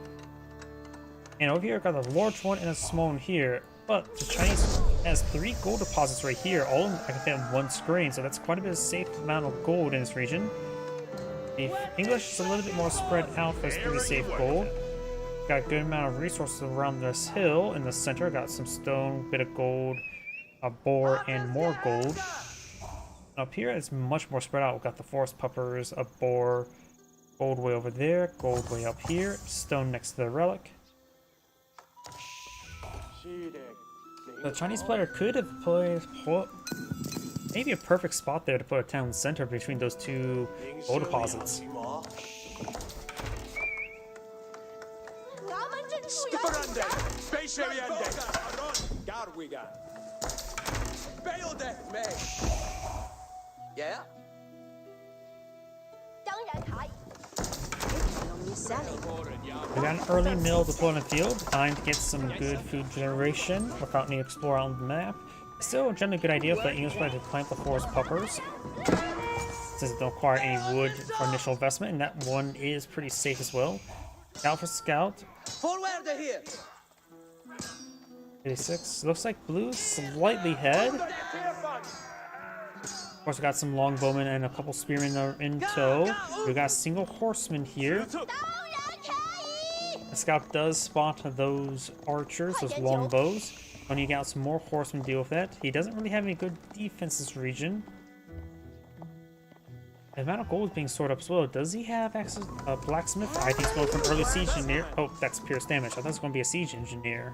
And over here, I've got a large one and a small one here, but the Chinese has 3 gold deposits right here, all I can fit on one screen, so that's quite a bit of safe amount of gold in this region. The English is a little bit more spread out for this pretty safe gold. Got a good amount of resources around this hill in the center. Got some stone, bit of gold, a boar, and more gold. Up here, it's much more spread out. We've got the forest puppers, a boar, gold way over there, gold way up here, stone next to the relic. The Chinese player could have played maybe a perfect spot there to put a town center between those two gold deposits. Yeah? selling. We got an early mill deployed in the field, trying to get some good food generation without needing to explore on the map. Still a generally good idea for the English player to plant the forest puppers, since it don't require any wood for initial investment, and that one is pretty safe as well. Scout for scout. Forward here. 86. Looks like blue slightly ahead. Of course, we got some longbowmen and a couple spearmen are in tow. We got a single horseman here. The scout does spot those archers, those longbows. When you get out some more horsemen to deal with that. He doesn't really have any good defense this region. The amount of gold is being stored up as well. Does he have access to a blacksmith? I think it's going from early siege engineer. Oh, that's pierce damage. I thought it was going to be a siege engineer.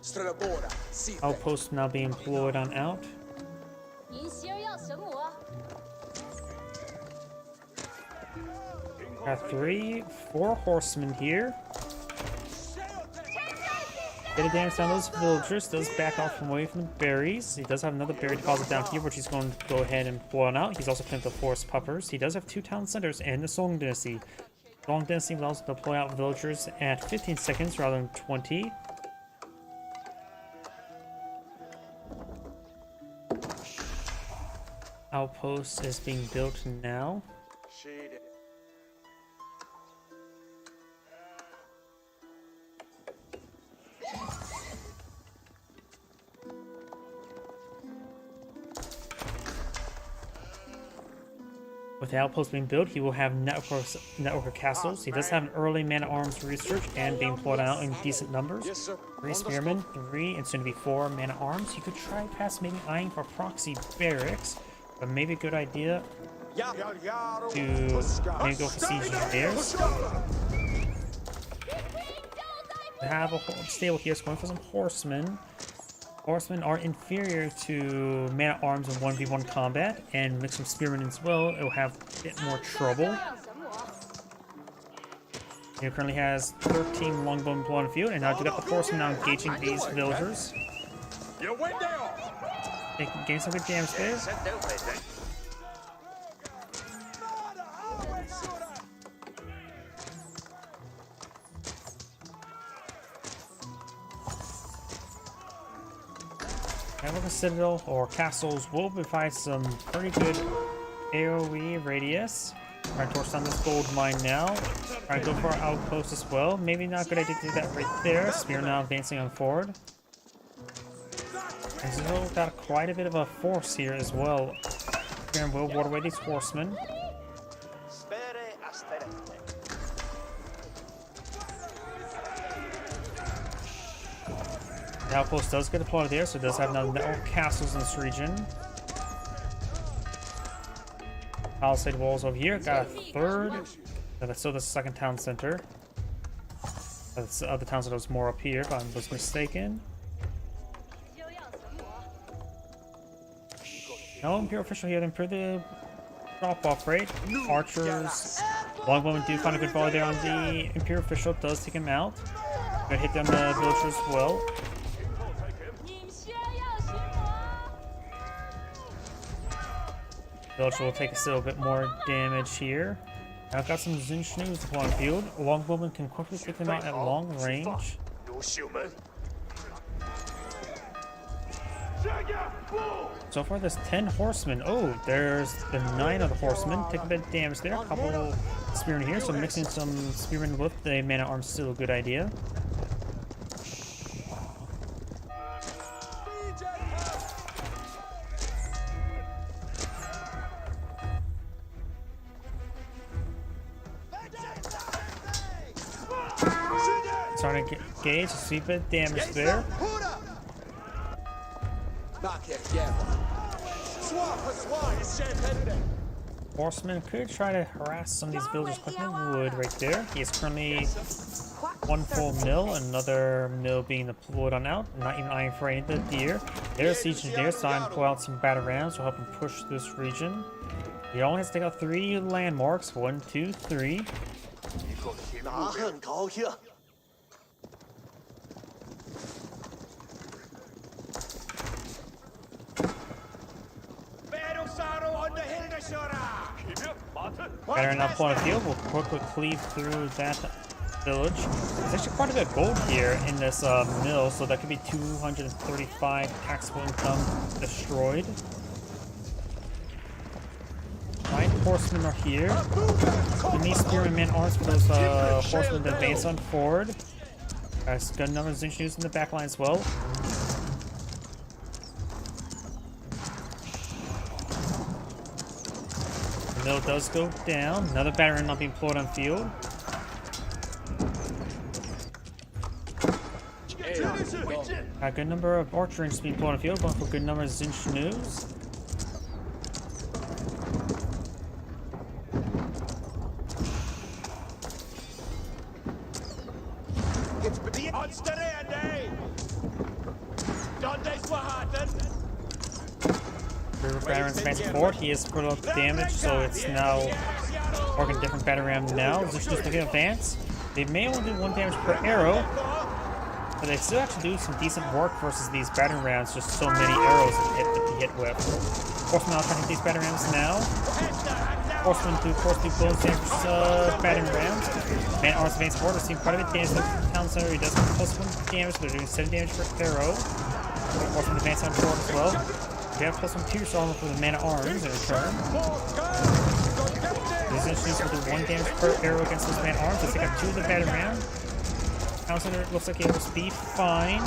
Strelabora, see. Outpost now being deployed on out. 您心儿要什么？ Got 4 horsemen here. Bit of damage on those villagers. Does back off from away from the berries. He does have another berry deposit down here, which he's going to go ahead and pull on out. He's also planted the forest puppers. He does have 2 town centers and the Song Dynasty. Song Dynasty will also deploy out villagers at 15 seconds rather than 20. Outpost is being built now. Shaded. With the outpost being built, he will have network of castles. He does have an early man-at-arms research and being deployed out in decent numbers. Yes, sir. 3 spearmen, 3, and soon to be 4 man-at-arms. You could try past maybe eyeing for proxy barracks, but maybe a good idea to maybe go for siege engineers. We have a stable here, so going for some horsemen. Horsemen are inferior to man-at-arms in 1v1 combat, and mix some spearmen as well, it will have a bit more trouble. He currently has 13 longbowmen deployed on the field, and now you got the horsemen now engaging these villagers. You went down. Getting some good damage there. Network Citadel or castles will provide some pretty good AoE radius. Trying to torch down this gold mine now. Trying to go for our outpost as well. Maybe not a good idea to do that right there. Spear now advancing on forward. And Zero got quite a bit of a force here as well. Spear will ward away these horsemen. Spere asterente. The outpost does get deployed there, so it does have now network castles in this region. Palisade walls over here. Got a 3rd. No, that's still the 2nd town center. That's the other town center was more up here, if I was mistaken. No Imperial official here to improve the drop-off rate. Archers, longbowmen do find a good volley there on the Imperial official. Does take him out. Gonna hit them villagers as well. 您心儿要什么？ Villager will take a little bit more damage here. Now I've got some Zinchnoos deployed on the field. Longbowmen can quickly take them out at long range. 优秀们。 So far, there's 10 horsemen. Oh, there's the 9 of the horsemen. Take a bit of damage there. A couple spearmen here, so mixing some spearmen with the man-at-arms is still a good idea. Starting to gauge, see a bit of damage there. Horseman could try to harass some of these villagers quickly. Wood right there. He is currently 1 full mill, another mill being deployed on out. Not even eyeing for any of the deer. There's Siege Engineer, so I'm pull out some battle rams to help him push this region. He only has to take out 3 landmarks. 1, 2, 3. Veteran up on the field will quickly cleave through that village. There's actually quite a bit of gold here in this mill, so that could be 235 taxable income destroyed. 9 horsemen are here. We need spearmen man arms for those horsemen to advance on forward. There's good number of Zinchnews in the back line as well. The mill does go down. Another battering not being employed on field. A good number of archer rangers being employed on field, going for a good number of Zinchnews. River Battering advancing forward. He has put up damage, so it's now working different battering ram now. Zinchnews looking to advance. They may only do 1 damage per arrow, but they still actually do some decent work versus these battering rams. Just so many arrows to be hit with. Horsemen now trying to hit these battering rams now. Horsemen do, of course, do bonus damage battering rams. Man arms advance forward. We're seeing quite a bit of damage to the town center. He does +1 damage, but they're doing 7 damage per arrow. Horsemen advance on forward as well. We have +1 pierce armor for the man at arms in return. These Zinchnews will do 1 damage per arrow against those man at arms. Let's take out 2 of the battering ram. Town center looks like he will be fine.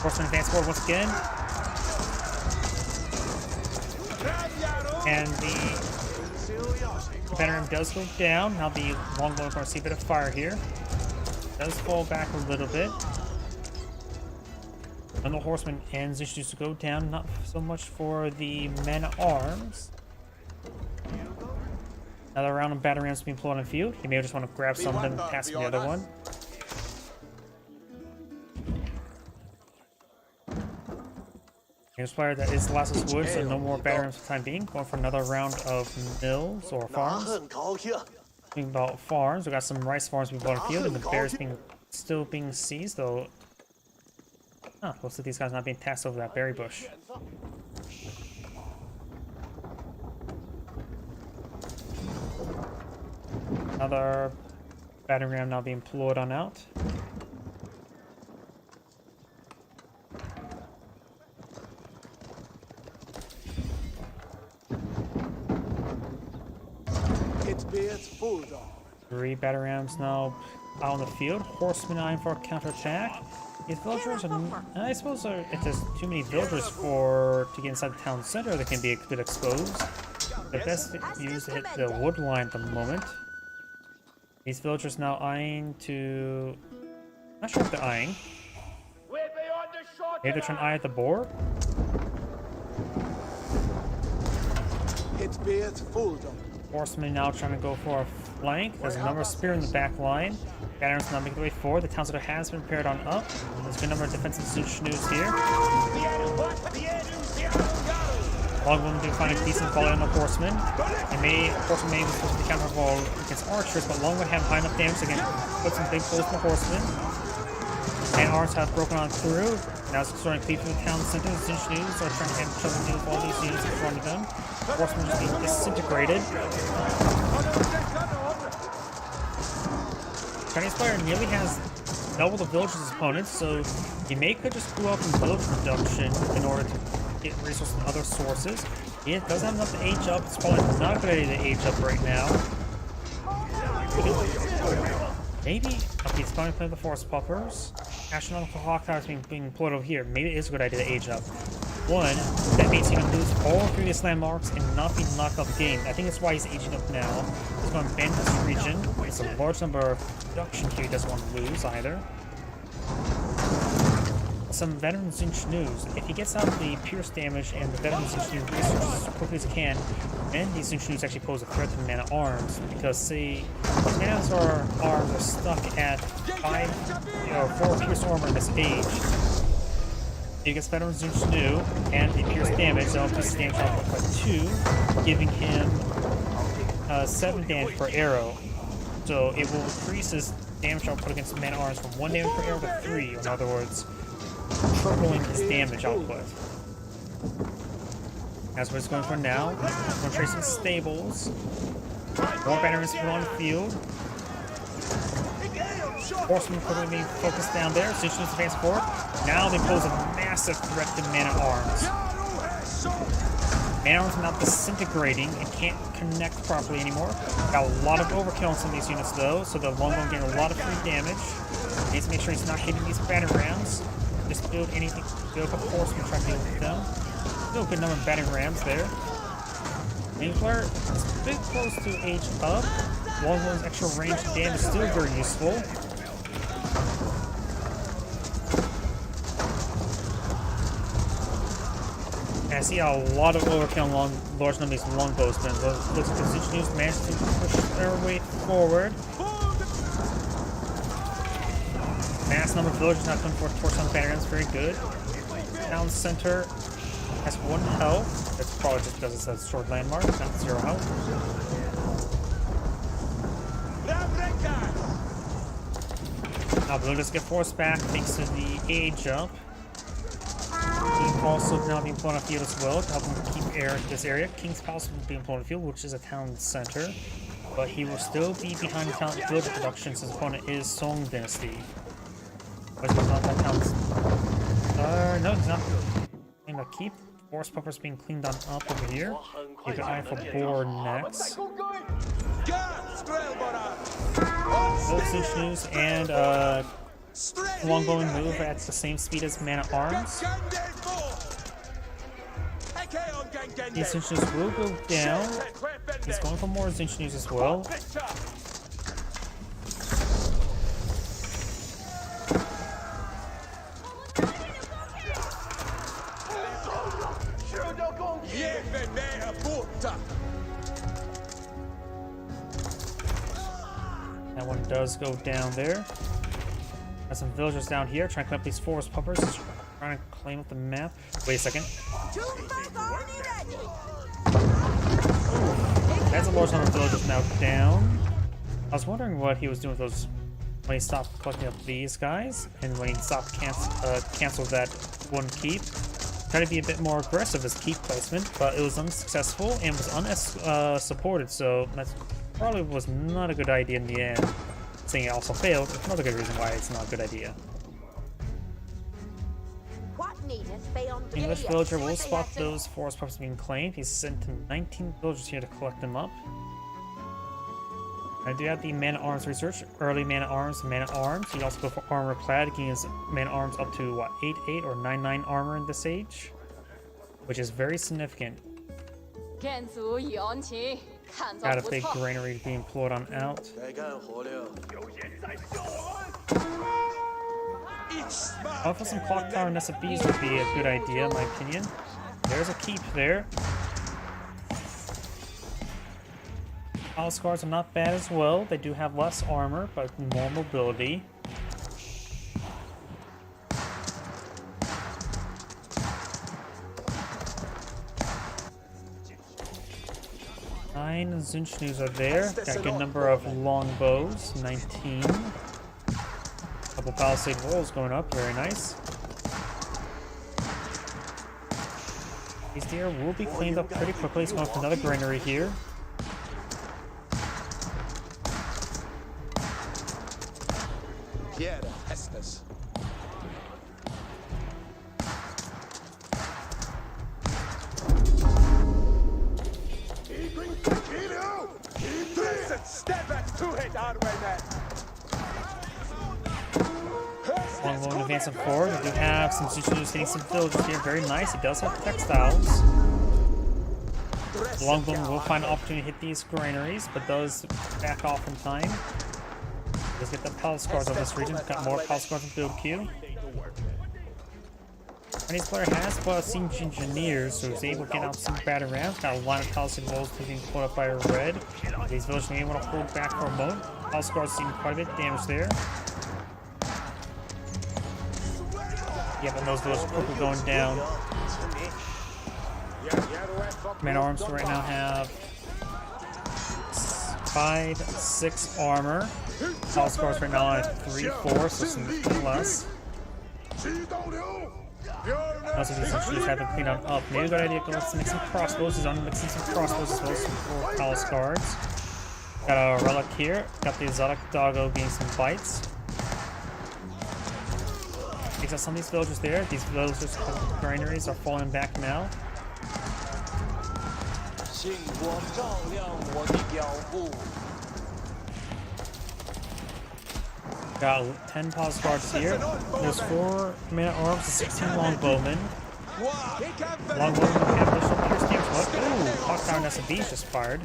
Horsemen advance forward once again. And the battering ram does go down. Now the longbow is going to see a bit of fire here. Does fall back a little bit. And the horsemen and Zinchnews to go down. Not so much for the men at arms. Another round of battering rams being pulled on the field. He may just want to grab some of them and pass the other one. Inspired that is Lassus Wood, so no more battering rams for the time being. Going for another round of mills or farms. Speaking about farms, we got some rice farms being pulled on the field, and the bears still being seized, though. Most of these guys not being taxed over that berry bush. Another battering ram now being employed on out. Full 3 battering rams now out on the field. Horsemen eyeing for a counterattack. These villagers are, I suppose, if there's too many villagers to get inside the town center, they can be a bit exposed. The best view is to hit the wood line at the moment. These villagers now eyeing to... Not sure what they're eyeing. Maybe they're trying to eye at the boar? Horsemen now trying to go for a flank. There's a number of spear in the back line. Batterers now making their way forward. The town center has been prepared on up. There's a good number of defensive Zinchnews here. Longbow do find a decent volley on the horsemen. Horsemen may be supposed to counter ball against archers, but Longbow have high enough damage to put some big blows on the horsemen. And arms have broken on through. Now it's starting to cleave through the town center. Zinchnews are trying to get each other to with all these units in front of them. Horsemen just being disintegrated. Chinese player nearly has double the village as his opponents, so he could just go up and build production in order to get resources from other sources. He doesn't have enough to age up. It's probably not a good idea to age up right now. Maybe he's going to play the Forest Puffers. Astronomical Hawk Tower is being employed over here. Maybe it is a good idea to age up. One, that means he can lose all previous landmarks and not be knocked off the game. I think that's why he's aging up now. He's going to ban this region. It's a large number of production here he doesn't want to lose either. Some veteran Zinchnews. If he gets out the pierce damage and the veteran Zinchnews research as quickly as he can, then these Zinchnews actually pose a threat to the man at arms, because see, man at arms are stuck at 4 pierce armor in this age. He gets veteran Zinchnew and the pierce damage, that'll increase his damage output by 2, giving him 7 damage per arrow. So it will increase his damage output against the man at arms from 1 damage per arrow to 3, in other words, tripling his damage output. That's what it's going for now. Going to trace some stables. More batteries put on the field. Horsemen quickly being focused down there. Zinchnos advance forward. Now they pose a massive threat to Man-at-Arms. Man-at-Arms are now disintegrating and can't connect properly anymore. Got a lot of overkill on some of these units though, so the longbow getting a lot of free damage. Needs to make sure he's not hitting these battering rams. Just build anything, build up horsemen, try to deal with them. Still a good number of battering rams there. Angler is a bit close to age up. Longbow's extra range damage is still very useful. And I see a lot of overkill on large numbers of longbows, but it looks like the Zinchnos managed to push their way forward. Mass number of villagers not coming forward towards some batteries, very good. Town center has 1 health. That's probably just because it's a short landmark, not 0 health. Now Blue does get forced back thanks to the A jump. He also now being put on the field as well to help him keep this area. King's Palace will be put on the field, which is a town center, but he will still be behind the town villager production since his opponent is Song Dynasty. But he's not that town's. No, he's not. I'm gonna keep Forest Puppers being cleaned on up over here. You can eye for Boar next. Both Zinchnos and Longbowmen move at the same speed as Man-at-Arms. These Zinchnos will go down. He's going for more Zinchnos as well. That one does go down there. Got some villagers down here trying to clean up these forest puppers. Just trying to claim up the map. Wait a second. That's a large number of villagers now down. I was wondering what he was doing with those when he stopped collecting up these guys and when he stopped canceled that one keep. Tried to be a bit more aggressive as keep placement, but it was unsuccessful and was unsupported, so that's probably was not a good idea in the end. Saying it also failed, it's another good reason why it's not a good idea. English villager will spot those forest puppers being claimed. He's sent 19 villagers here to collect them up. I do have the Man-at-Arms research. Early Man-at-Arms and Man-at-Arms. You also go for armor clad, getting his Man-at-Arms up to what, 8/8 or 9/9 armor in this age, which is very significant. Got a big granary being employed on out. Also, some clock tower and SFBs would be a good idea, in my opinion. There's a keep there. Palace guards are not bad as well. They do have less armor, but more mobility. Nine Zinchnos are there. Got a good number of longbows, 19. Couple palisade walls going up, very nice. These deer will be cleaned up pretty quickly. It's going for another granary here. Longbow advancing forward. We do have some Zinchnos hitting some villagers here. Very nice. He does have textiles. The Longbow will find an opportunity to hit these granaries, but does back off in time. Does get the palace guards of this region. Got more palace guards in build queue. Chinese player has put out siege engineers, so he's able to get out some batter rams. Got a line of palisade walls being put up by a red. These villagers may want to hold back for a moment. Palace guards seem quite a bit damaged there. Yep, and those villagers quickly going down. Man-at-Arms right now have 5, 6 armor. Palace guards right now at 3, 4, so some less. Also, these issues haven't cleaned on up. Maybe a good idea to go make some crossbows. He's on mixing some crossbows as well, some 4 palace guards. Got a relic here. Got the exotic doggo getting some bites. Takes out some of these villagers there. These villagers' granaries are falling back now. 星光照亮我的脚步。 Got 10 palace guards here. There's 4 men at arms and 16 longbowmen. Longbowmen have additional pierce damage. What? Ooh, clock tower and SMB just fired.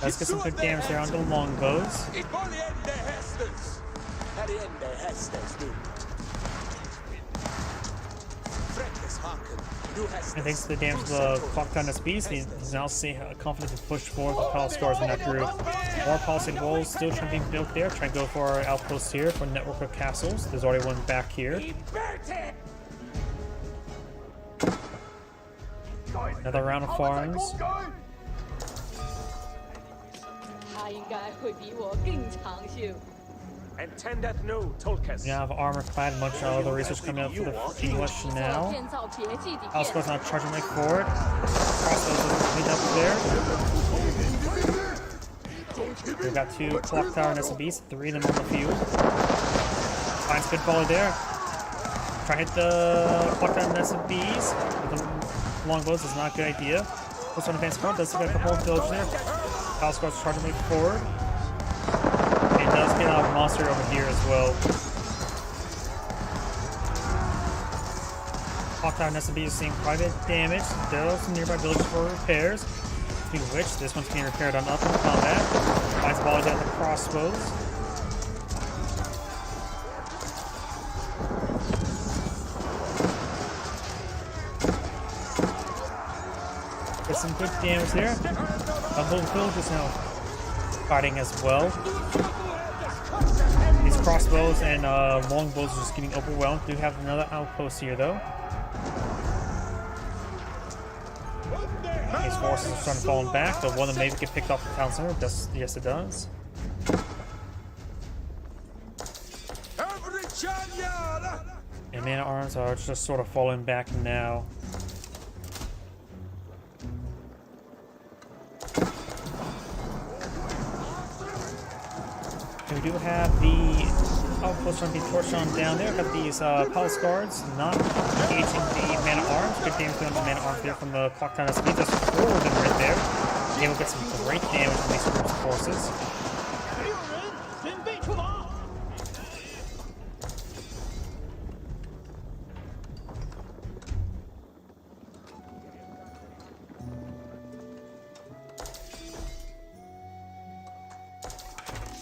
Let's get some good damage there on the longbows. And thanks to the damage of the clock tower SBs, he's now confident to push forward the palace guards in that group. More palisade walls still trying to be built there. Trying to go for our outposts here for a network of castles. There's already one back here. Another round of farms. 他应该会比我更长寿。 Attendeth no, Tolkes. We now have armor clad, a bunch of other research coming up for the English now. 建造别记底 Palace 片 guards now charging right forward. Crossbows are cleaned up there. We've got 2 clock tower and SMBs, 3 of them on the field. Finds good volley there. Try to hit the clock tower and SMBs. With the longbows is not a good idea. Puts on advanced front, does get a couple of villagers there. Palace guards charging right forward. And does get a monster over here as well. Clock tower and SMB is seeing private damage. There are some nearby villages for repairs. Speaking of which, this one's being repaired on up in combat. Finds volley down the crossbows. Get some good damage there. Both villagers now fighting as well. These crossbows and longbows are just getting overwhelmed. Do have another outpost here though. These forces are starting to fall back. The one that maybe get picked off the town center. Yes, it does. And man at arms are just sort of falling back now. We do have the outpost trying to be torched on down there. Got these palace guards not engaging the man at arms. Good damage on the man at arms there from the clock tower SB. Just 4 of them right there. They will get some great damage from these groups of forces.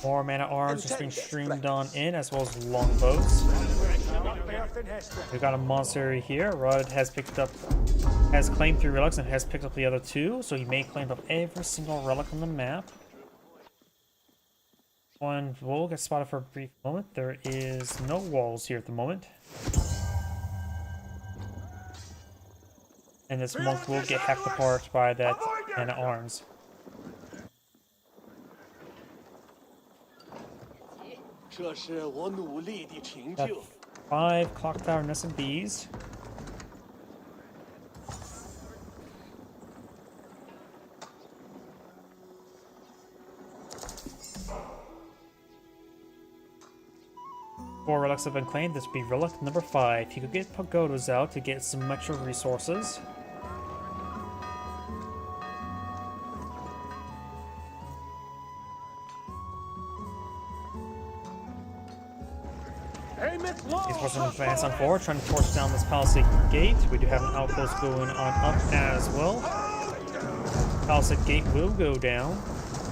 More man at arms just being streamed on in, as well as longbows. We've got a monster here. Rudd has claimed 3 relics and has picked up the other 2, so he may claim up every single relic on the map. One will get spotted for a brief moment. There is no walls here at the moment. And this monk will get hacked apart by that man at arms. 这是我努力的成 Got 就。 5 clock tower and SMBs. Four relics have been claimed. This would be relic number 5. You could get pagodas out to get some extra resources. These forces advance on forward, trying to torch down this palisade gate. We do have an outpost going on up as well. Palisade gate will go down.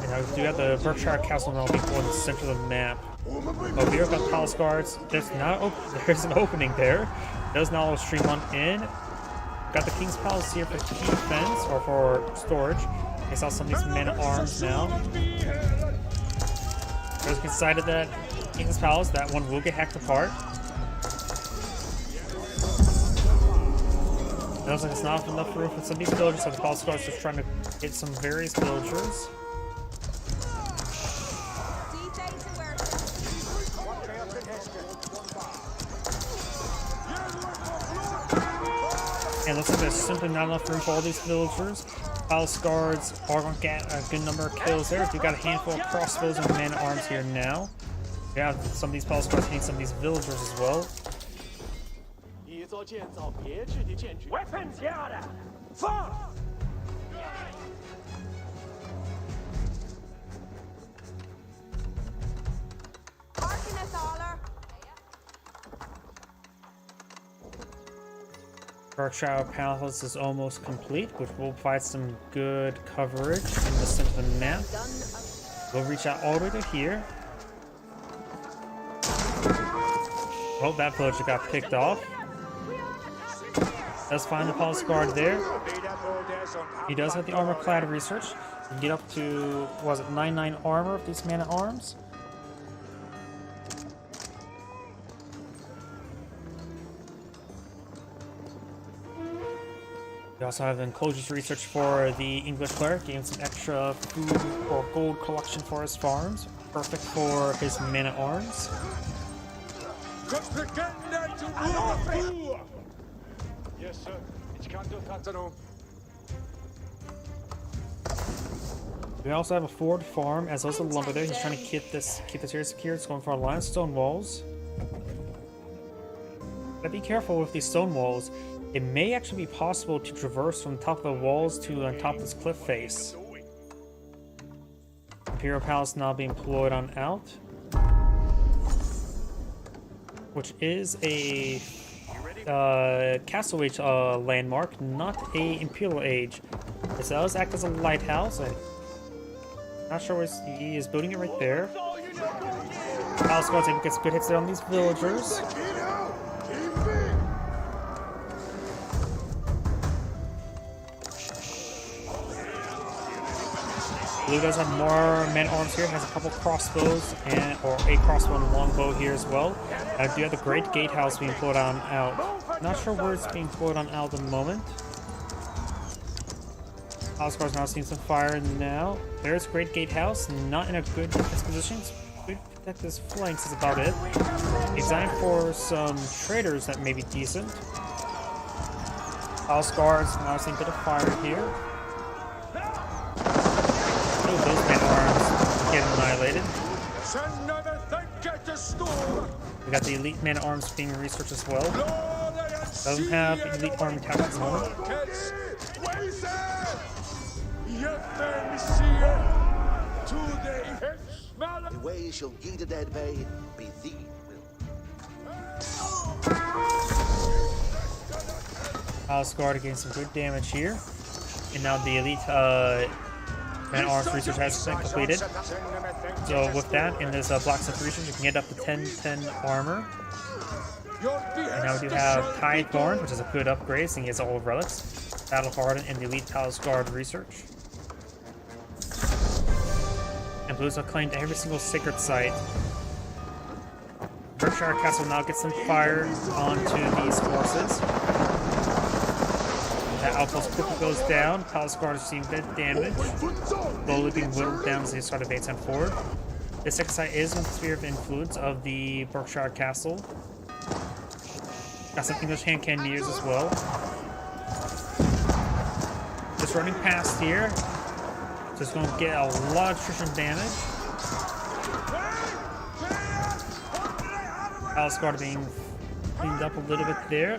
And we do have the Berkshire Castle now before in the center of the map. Oh, here we've got palace guards. There's an opening there. Does now stream on in. Got the King's Palace here for defense or for storage. I saw some of these men at arms now. There's decided that King's Palace, that one will get hacked apart. Looks like it's not enough room for some of these villagers, so the Palace Guard's just trying to hit some various villagers. And it looks like there's simply not enough room for all these villagers. Palace Guards are going to get a good number of kills there. We've got a handful of crossbows and man-at-arms here now. We have some of these Palace Guards hitting some of these villagers as well. 一座建造别致的建筑。Weapons here! Fire! Berkshire Palace is almost complete, which will provide some good coverage in the center of the map. We'll reach out all the way to here. Oh, that villager got picked off. Let's find the Palace Guard there. He does have the armor-clad research. You can get up to, was it 99 armor of these man-at-arms? We also have enclosures research for the English cleric, getting some extra food or gold collection for his farms. Perfect for his men-at-arms. Yes, sir. Ich kann durchhalten. We also have a Ford farm as well as a lumber there. He's trying to keep this area secure. It's going for a line of stone walls. But be careful with these stone walls. It may actually be possible to traverse from the top of the walls to on top of this cliff face. Imperial Palace now being deployed on out, which is a Castle Age landmark, not a Imperial Age. This does act as a lighthouse. I'm not sure where he is building it right there. Palace Guard's able to get some good hits there on these villagers. Blue does have more men-at-arms here. Has a couple crossbows or a crossbow and a longbow here as well. I do have the Great Gatehouse being pulled on out. Not sure where it's being pulled on out at the moment. Palace Guard's now seeing some fire now. There's Great Gatehouse, not in a good defense position. It's good to protect his flanks is about it. Designed for some traders that may be decent. Palace Guard's now seeing a bit of fire here. Those men-at-arms get annihilated. We got the elite men-at-arms being researched as well. Doesn't have elite army tactics at the moment. The way shall ye the dead bay be thee will. Palace Guard getting some good damage here. And now the elite man-at-arms research has been completed. So with that, in this blacksmith research, you can get up to 10 armor. And now we do have Tideborn, which is a good upgrade, seeing he has all relics. Battle Hardened and the elite Palace Guard research. And Blues have claimed every single sacred site. Berkshire Castle now gets some fire onto these forces. That outpost quickly goes down. Palace Guard is seeing bit damage. Slowly being whittled down as they start advancing forward. This second site is in the sphere of influence of the Berkshire Castle. Got some English hand cannoneers as well. Just running past here. Just going to get a lot of attrition damage. Palace Guard being cleaned up a little bit there.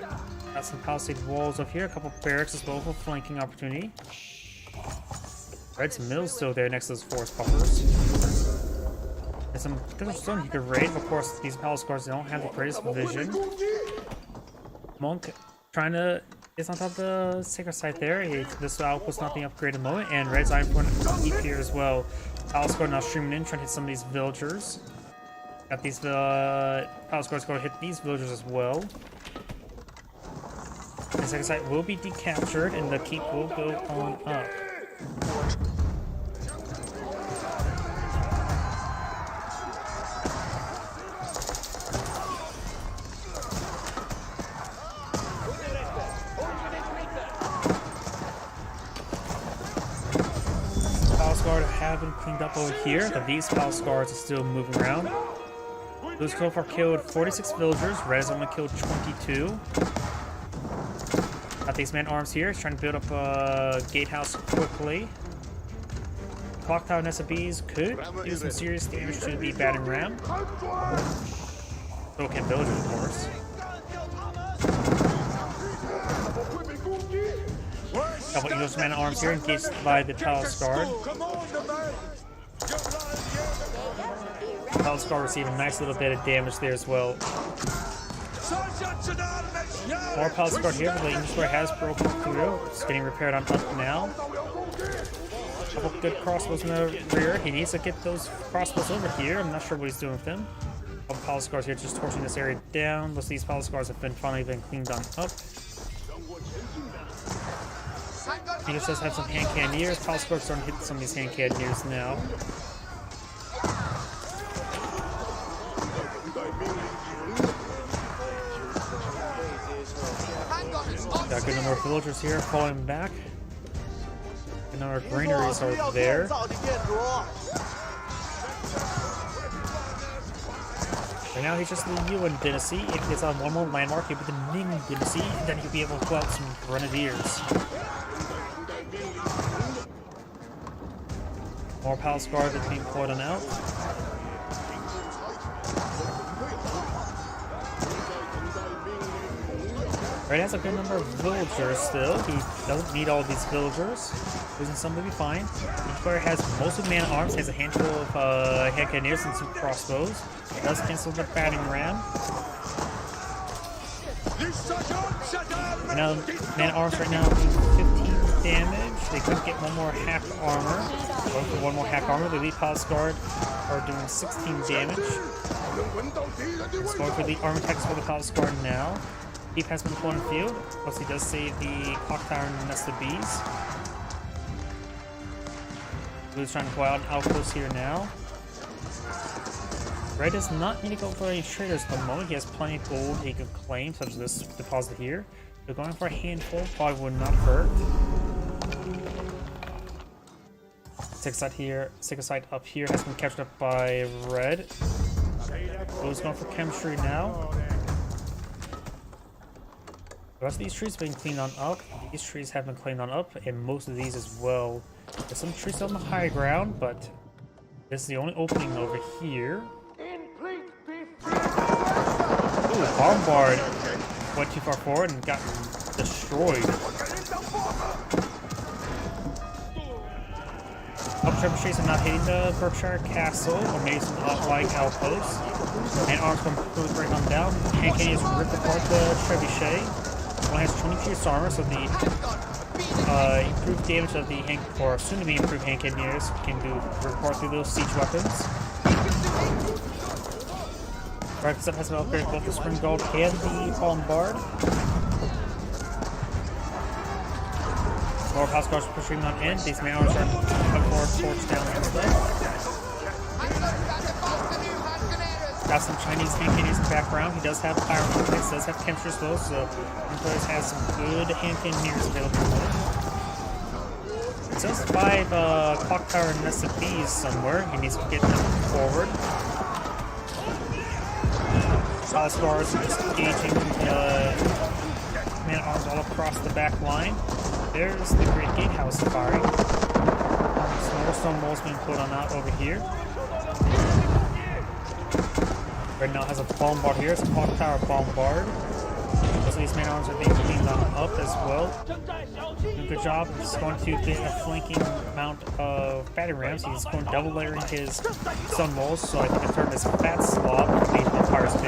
Got some palisade walls up here, a couple barracks as well for flanking opportunity. Red's Mill still there next to those forest puffers. There's some good stone you could raid, but of course these Palace Guards don't have the greatest vision. Monk trying to get on top of the sacred site there. This outpost not being upgraded at the moment, and Red's Iron Point deep here as well. Palace Guard now streaming in, trying to hit some of these villagers. Got these Palace Guards going to hit these villagers as well. The second site will be decaptured, and the keep will go on up. have been cleaned up over here, but these palace guards are still moving around. Blue's so far killed 46 villagers. Red has only killed 22. Got these man-arms here. He's trying to build up a gatehouse quickly. Clock Tower Nest of Bees could do some serious damage to the battering ram. So can villagers, of course. Couple Eagles man-at-arms here engaged by the Palace Guard. Palace Guard receiving a nice little bit of damage there as well. More Palace Guard here, but the English Square has broken through. It's getting repaired on up now. Couple good crossbows in the rear. He needs to get those crossbows over here. I'm not sure what he's doing with them. Couple Palace Guards here just torching this area down. Most of these Palace Guards have finally been cleaned on up. He just does have some hand cannoneers. Palace Guards starting to hit some of these hand cannoneers now. Got a good number of villagers here falling back. A number of granaries are there. Right now he's just the Yuan dynasty. If he gets on one more landmark, he'll be the Ming dynasty, and then he'll be able to pull out some grenadiers. More Palace Guard that's being poured on out. Red has a good number of villagers still. He doesn't need all these villagers. Losing some will be fine. Each player has most of the man-at-arms. He has a handful of hand cannoneers and some crossbows. He does cancel the batting ram. And now man-at-arms right now do 15 damage. They could get one more hack armor. Going for one more hack armor. The elite Palace Guard are doing 16 damage. It's going for the armor attacks for the Palace Guard now. Keep has been pulling field. Plus he does save the Clock Tower and Nest of Bees. Blue's trying to pull out an outpost here now. Red does not need to go for any traders at the moment. He has plenty of gold he can claim, such as this deposit here. They're going for a handful, probably would not hurt. Sick site up here has been captured up by Red. Blue's going for chemistry now. The rest of these trees have been cleaned on up. These trees have been cleaned on up, and most of these as well. There's some trees on the high ground, but this is the only opening over here. Ooh, Bombard went too far forward and got destroyed. Trebuchets are not hitting the Berkshire Castle or maybe some outlying outposts. And arms come quickly break on down. Hand cannoneers rip apart the Trebuchet. One has 20 pierced armor, so the improved damage of the or soon-to-be improved hand cannoneers can rip apart through those siege weapons. Right, has been upgraded both the Spring Gold and the Bombard. More Palace Guards pushing on in. These man arms are up for torch down and stuff. Got some Chinese hand cannoneers in the background. He does have fire rockets, does have chemistry as well, so Employers has some good hand cannoneers available. It says 5 Clock Tower and Nest of Bees somewhere. He needs to get them forward. Palace Guards are just engaging man-at-arms all across the back line. There's the Great Gatehouse firing. Some more stone walls being put on out over here. Right now has a bombard here. It's a Clock Tower bombard. So these man-at-arms are being cleaned on up as well. Doing a good job. He's going to get a flanking amount of battering rams. He's going double layering his stone walls, so I think the term is Fat Slob from Age of Empires 2.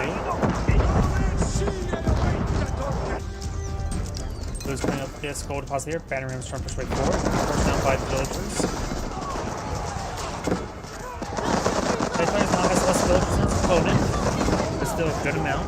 Blue's putting up this gold deposit here. Battering rams trying to push way forward. Forced down by the villagers. This player now has less villagers than his opponent, but still a good amount.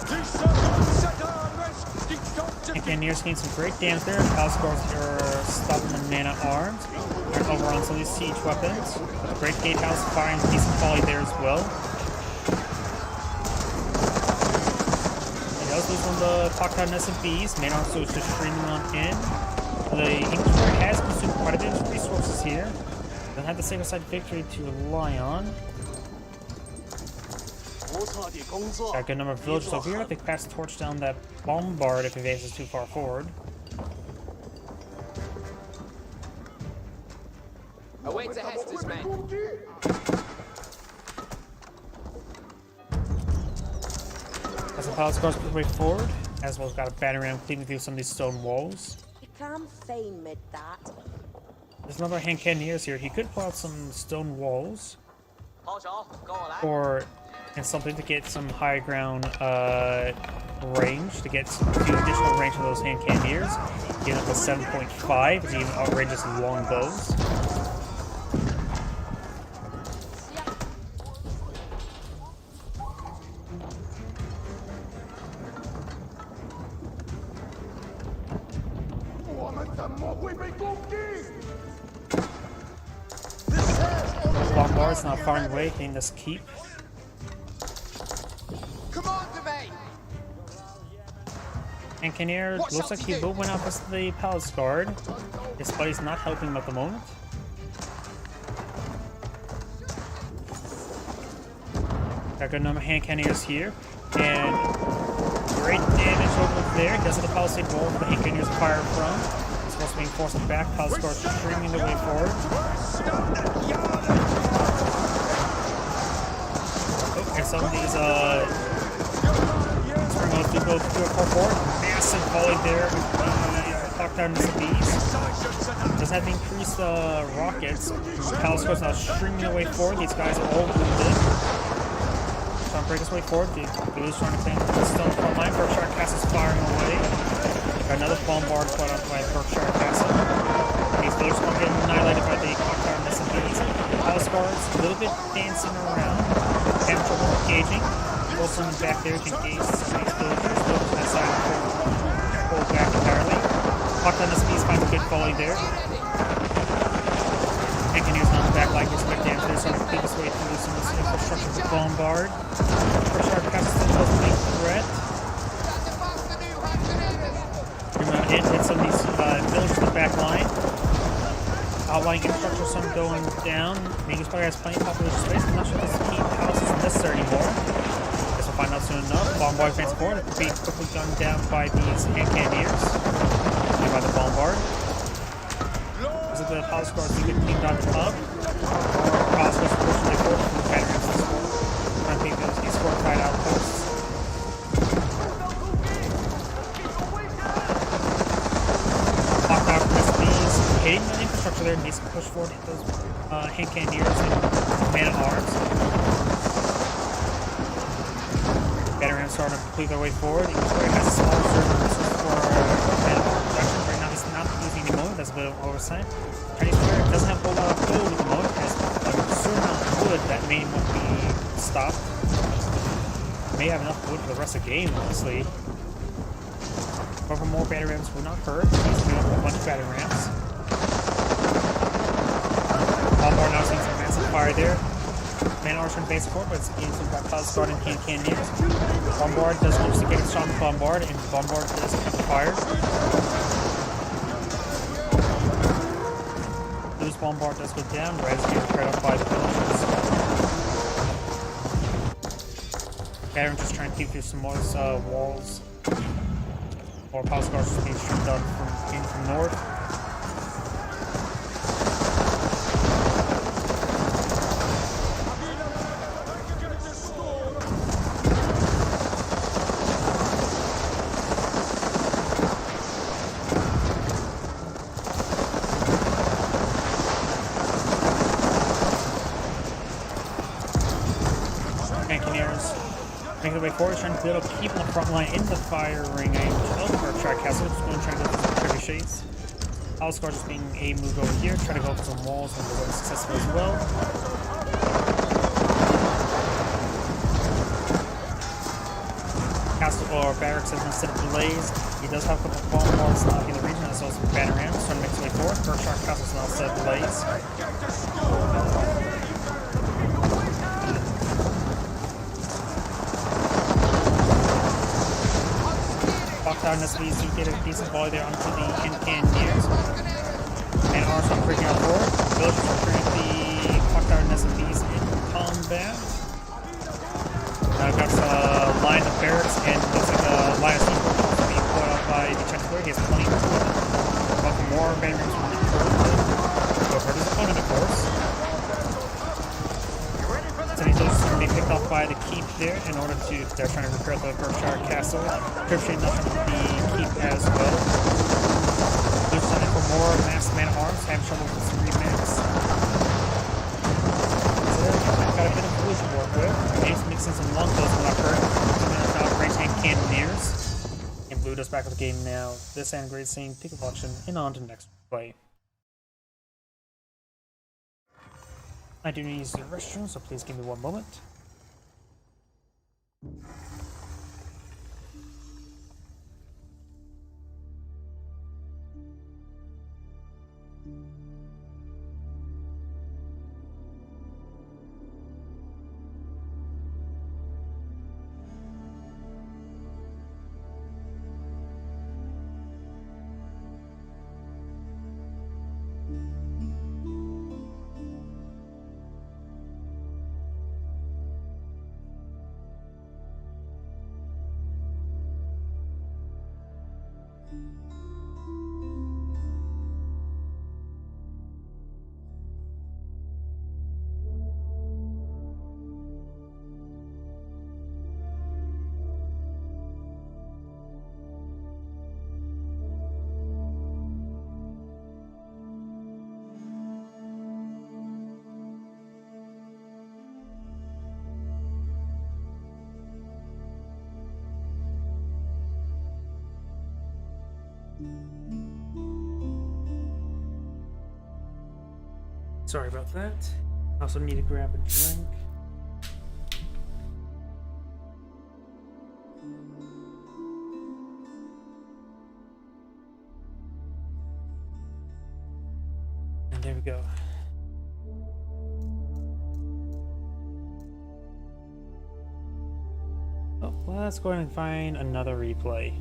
This Cannoneers getting some great damage there. Palace Guards are stopping the mana arms. They're over on some of these siege weapons. The Great Gatehouse firing a decent volley there as well. He does lose one of the Clocktower SMBs. Mana arms so it's just streaming on in. The English Warrior has consumed quite a bit of resources here. Doesn't have the single side victory to rely on. 不错的工作。 Got a good number of villagers over here. They can pass the torch down that bombard if it advances too far forward. Await the Hester's men. As the Palace Guards push their way forward, as well as got a battering ram cleaving through some of these stone walls. You can feign mid that. There's another hand cannoneers here. He could pull out some stone walls, 炮手，跟我来。 or and something to get some high ground range, to get some additional range of those hand cannoneers. Get up to 7.5, to even outrageous long bows. Bombard's not far away, hitting this keep. Come on to me. And Cannoneer looks like he will win out against the Palace Guard, despite he's not helping him at the moment. Got a good number of hand cannoneers here, and great damage over there. He does have the palisade wall for the hand cannoneers to fire from. It's supposed to be forced back. Palace Guard streaming their way forward. And some of these spring do go forward. Massive volley there with the Clocktower SMBs. Does have increased rockets. Palace Guard's now streaming their way forward. These guys are all wounded. Trying to break his way forward. The Blues trying to claim the stone front line. Berkshire Castle's firing away. Got another bombard put up by Berkshire Castle. These villagers are getting annihilated by the Clocktower SMBs. Palace Guards a little bit dancing around. Having trouble engaging. Pull someone back there to engage some of these villagers. Villagers on that side pull back entirely. Clocktower SMBs finds a good volley there. Engineers on the back line gets quick damage. They're starting to cleave his way through some of this infrastructure to bombard. Berkshire Castle still doesn't make threat. Hit some of these villagers in the back line. Outlying infrastructure, some going down. Vegas probably has plenty of population space. I'm not sure if this keep houses is necessary anymore. Guess we'll find out soon enough. Bombard advance forward. It could be quickly gunned down by these hand cannoneers. By the bombard. Is it the Palace Guards you get cleaned on up? Or Palace Guards pushing their forward from the batteries to score? I think these fortified outposts. Hitting the infrastructure there needs to push forward, hit those hand cannoneers and mana arms. Veterans starting to cleave their way forward. English Warrior has a small reserve of resources for mana arm production. Right now he's not using any moment, that's a bit of oversight. Chinese Warrior doesn't have a whole lot of gold at the moment, has a certain amount of wood that may want to be stopped. May have enough wood for the rest of the game, honestly. However, more batter rams would not hurt. He's doing a bunch of batter rams. Bombard now seeing some massive fire there. Man arms from base support, but it's against him by Palace Guard and hand cannoneers. Bombard does manage to get a strong bombard, and Bombard does have fire. Loose bombard does go down, Red is being spread up by the villagers. Battering just trying to keep through some more walls. Or Palace Guard just being streamed out from north. Making their way forward, trying to build up people on the front line in the firing range of Berkshire Castle. Just going to try to go through some trebuchets. Palace Guard just being a move over here, try to go for some walls and was unsuccessful as well. Castle for barracks instead of Blaze. He does have a couple of bomb balls in the region, as well as some Bannerams trying to make his way forward. Berkshire Castle's now instead of Blaze. Foxtower Nesbies do get a decent volley there onto the Engineers. And Arsenal freaking out forward. Villagers are currently Foxtower Nesbies in combat. Now we've got a line of barracks, and looks like a line of siege is being pulled out by the Chinese player. He has plenty of wood. Welcome more Bannerams from the turret. Go hurt his opponent, of course. So these soldiers are going to be picked off by the keep there in order to, they're trying to repair the Berkshire Castle. Cryptshade not trying to be keep as well. There's something for more masked man at arms, having trouble with some remix. Got a bit of wood to work with. Maybe mixing some longbows from what I've heard. Some now range hand cannoneers. And Blue does back up the game now. This and Great Scene, pick a watching, and on to the next play. I do need to use the restroom, so please give me one moment. Sorry about that. Also need to grab a drink. And there we go. Oh, let's go ahead and find another replay.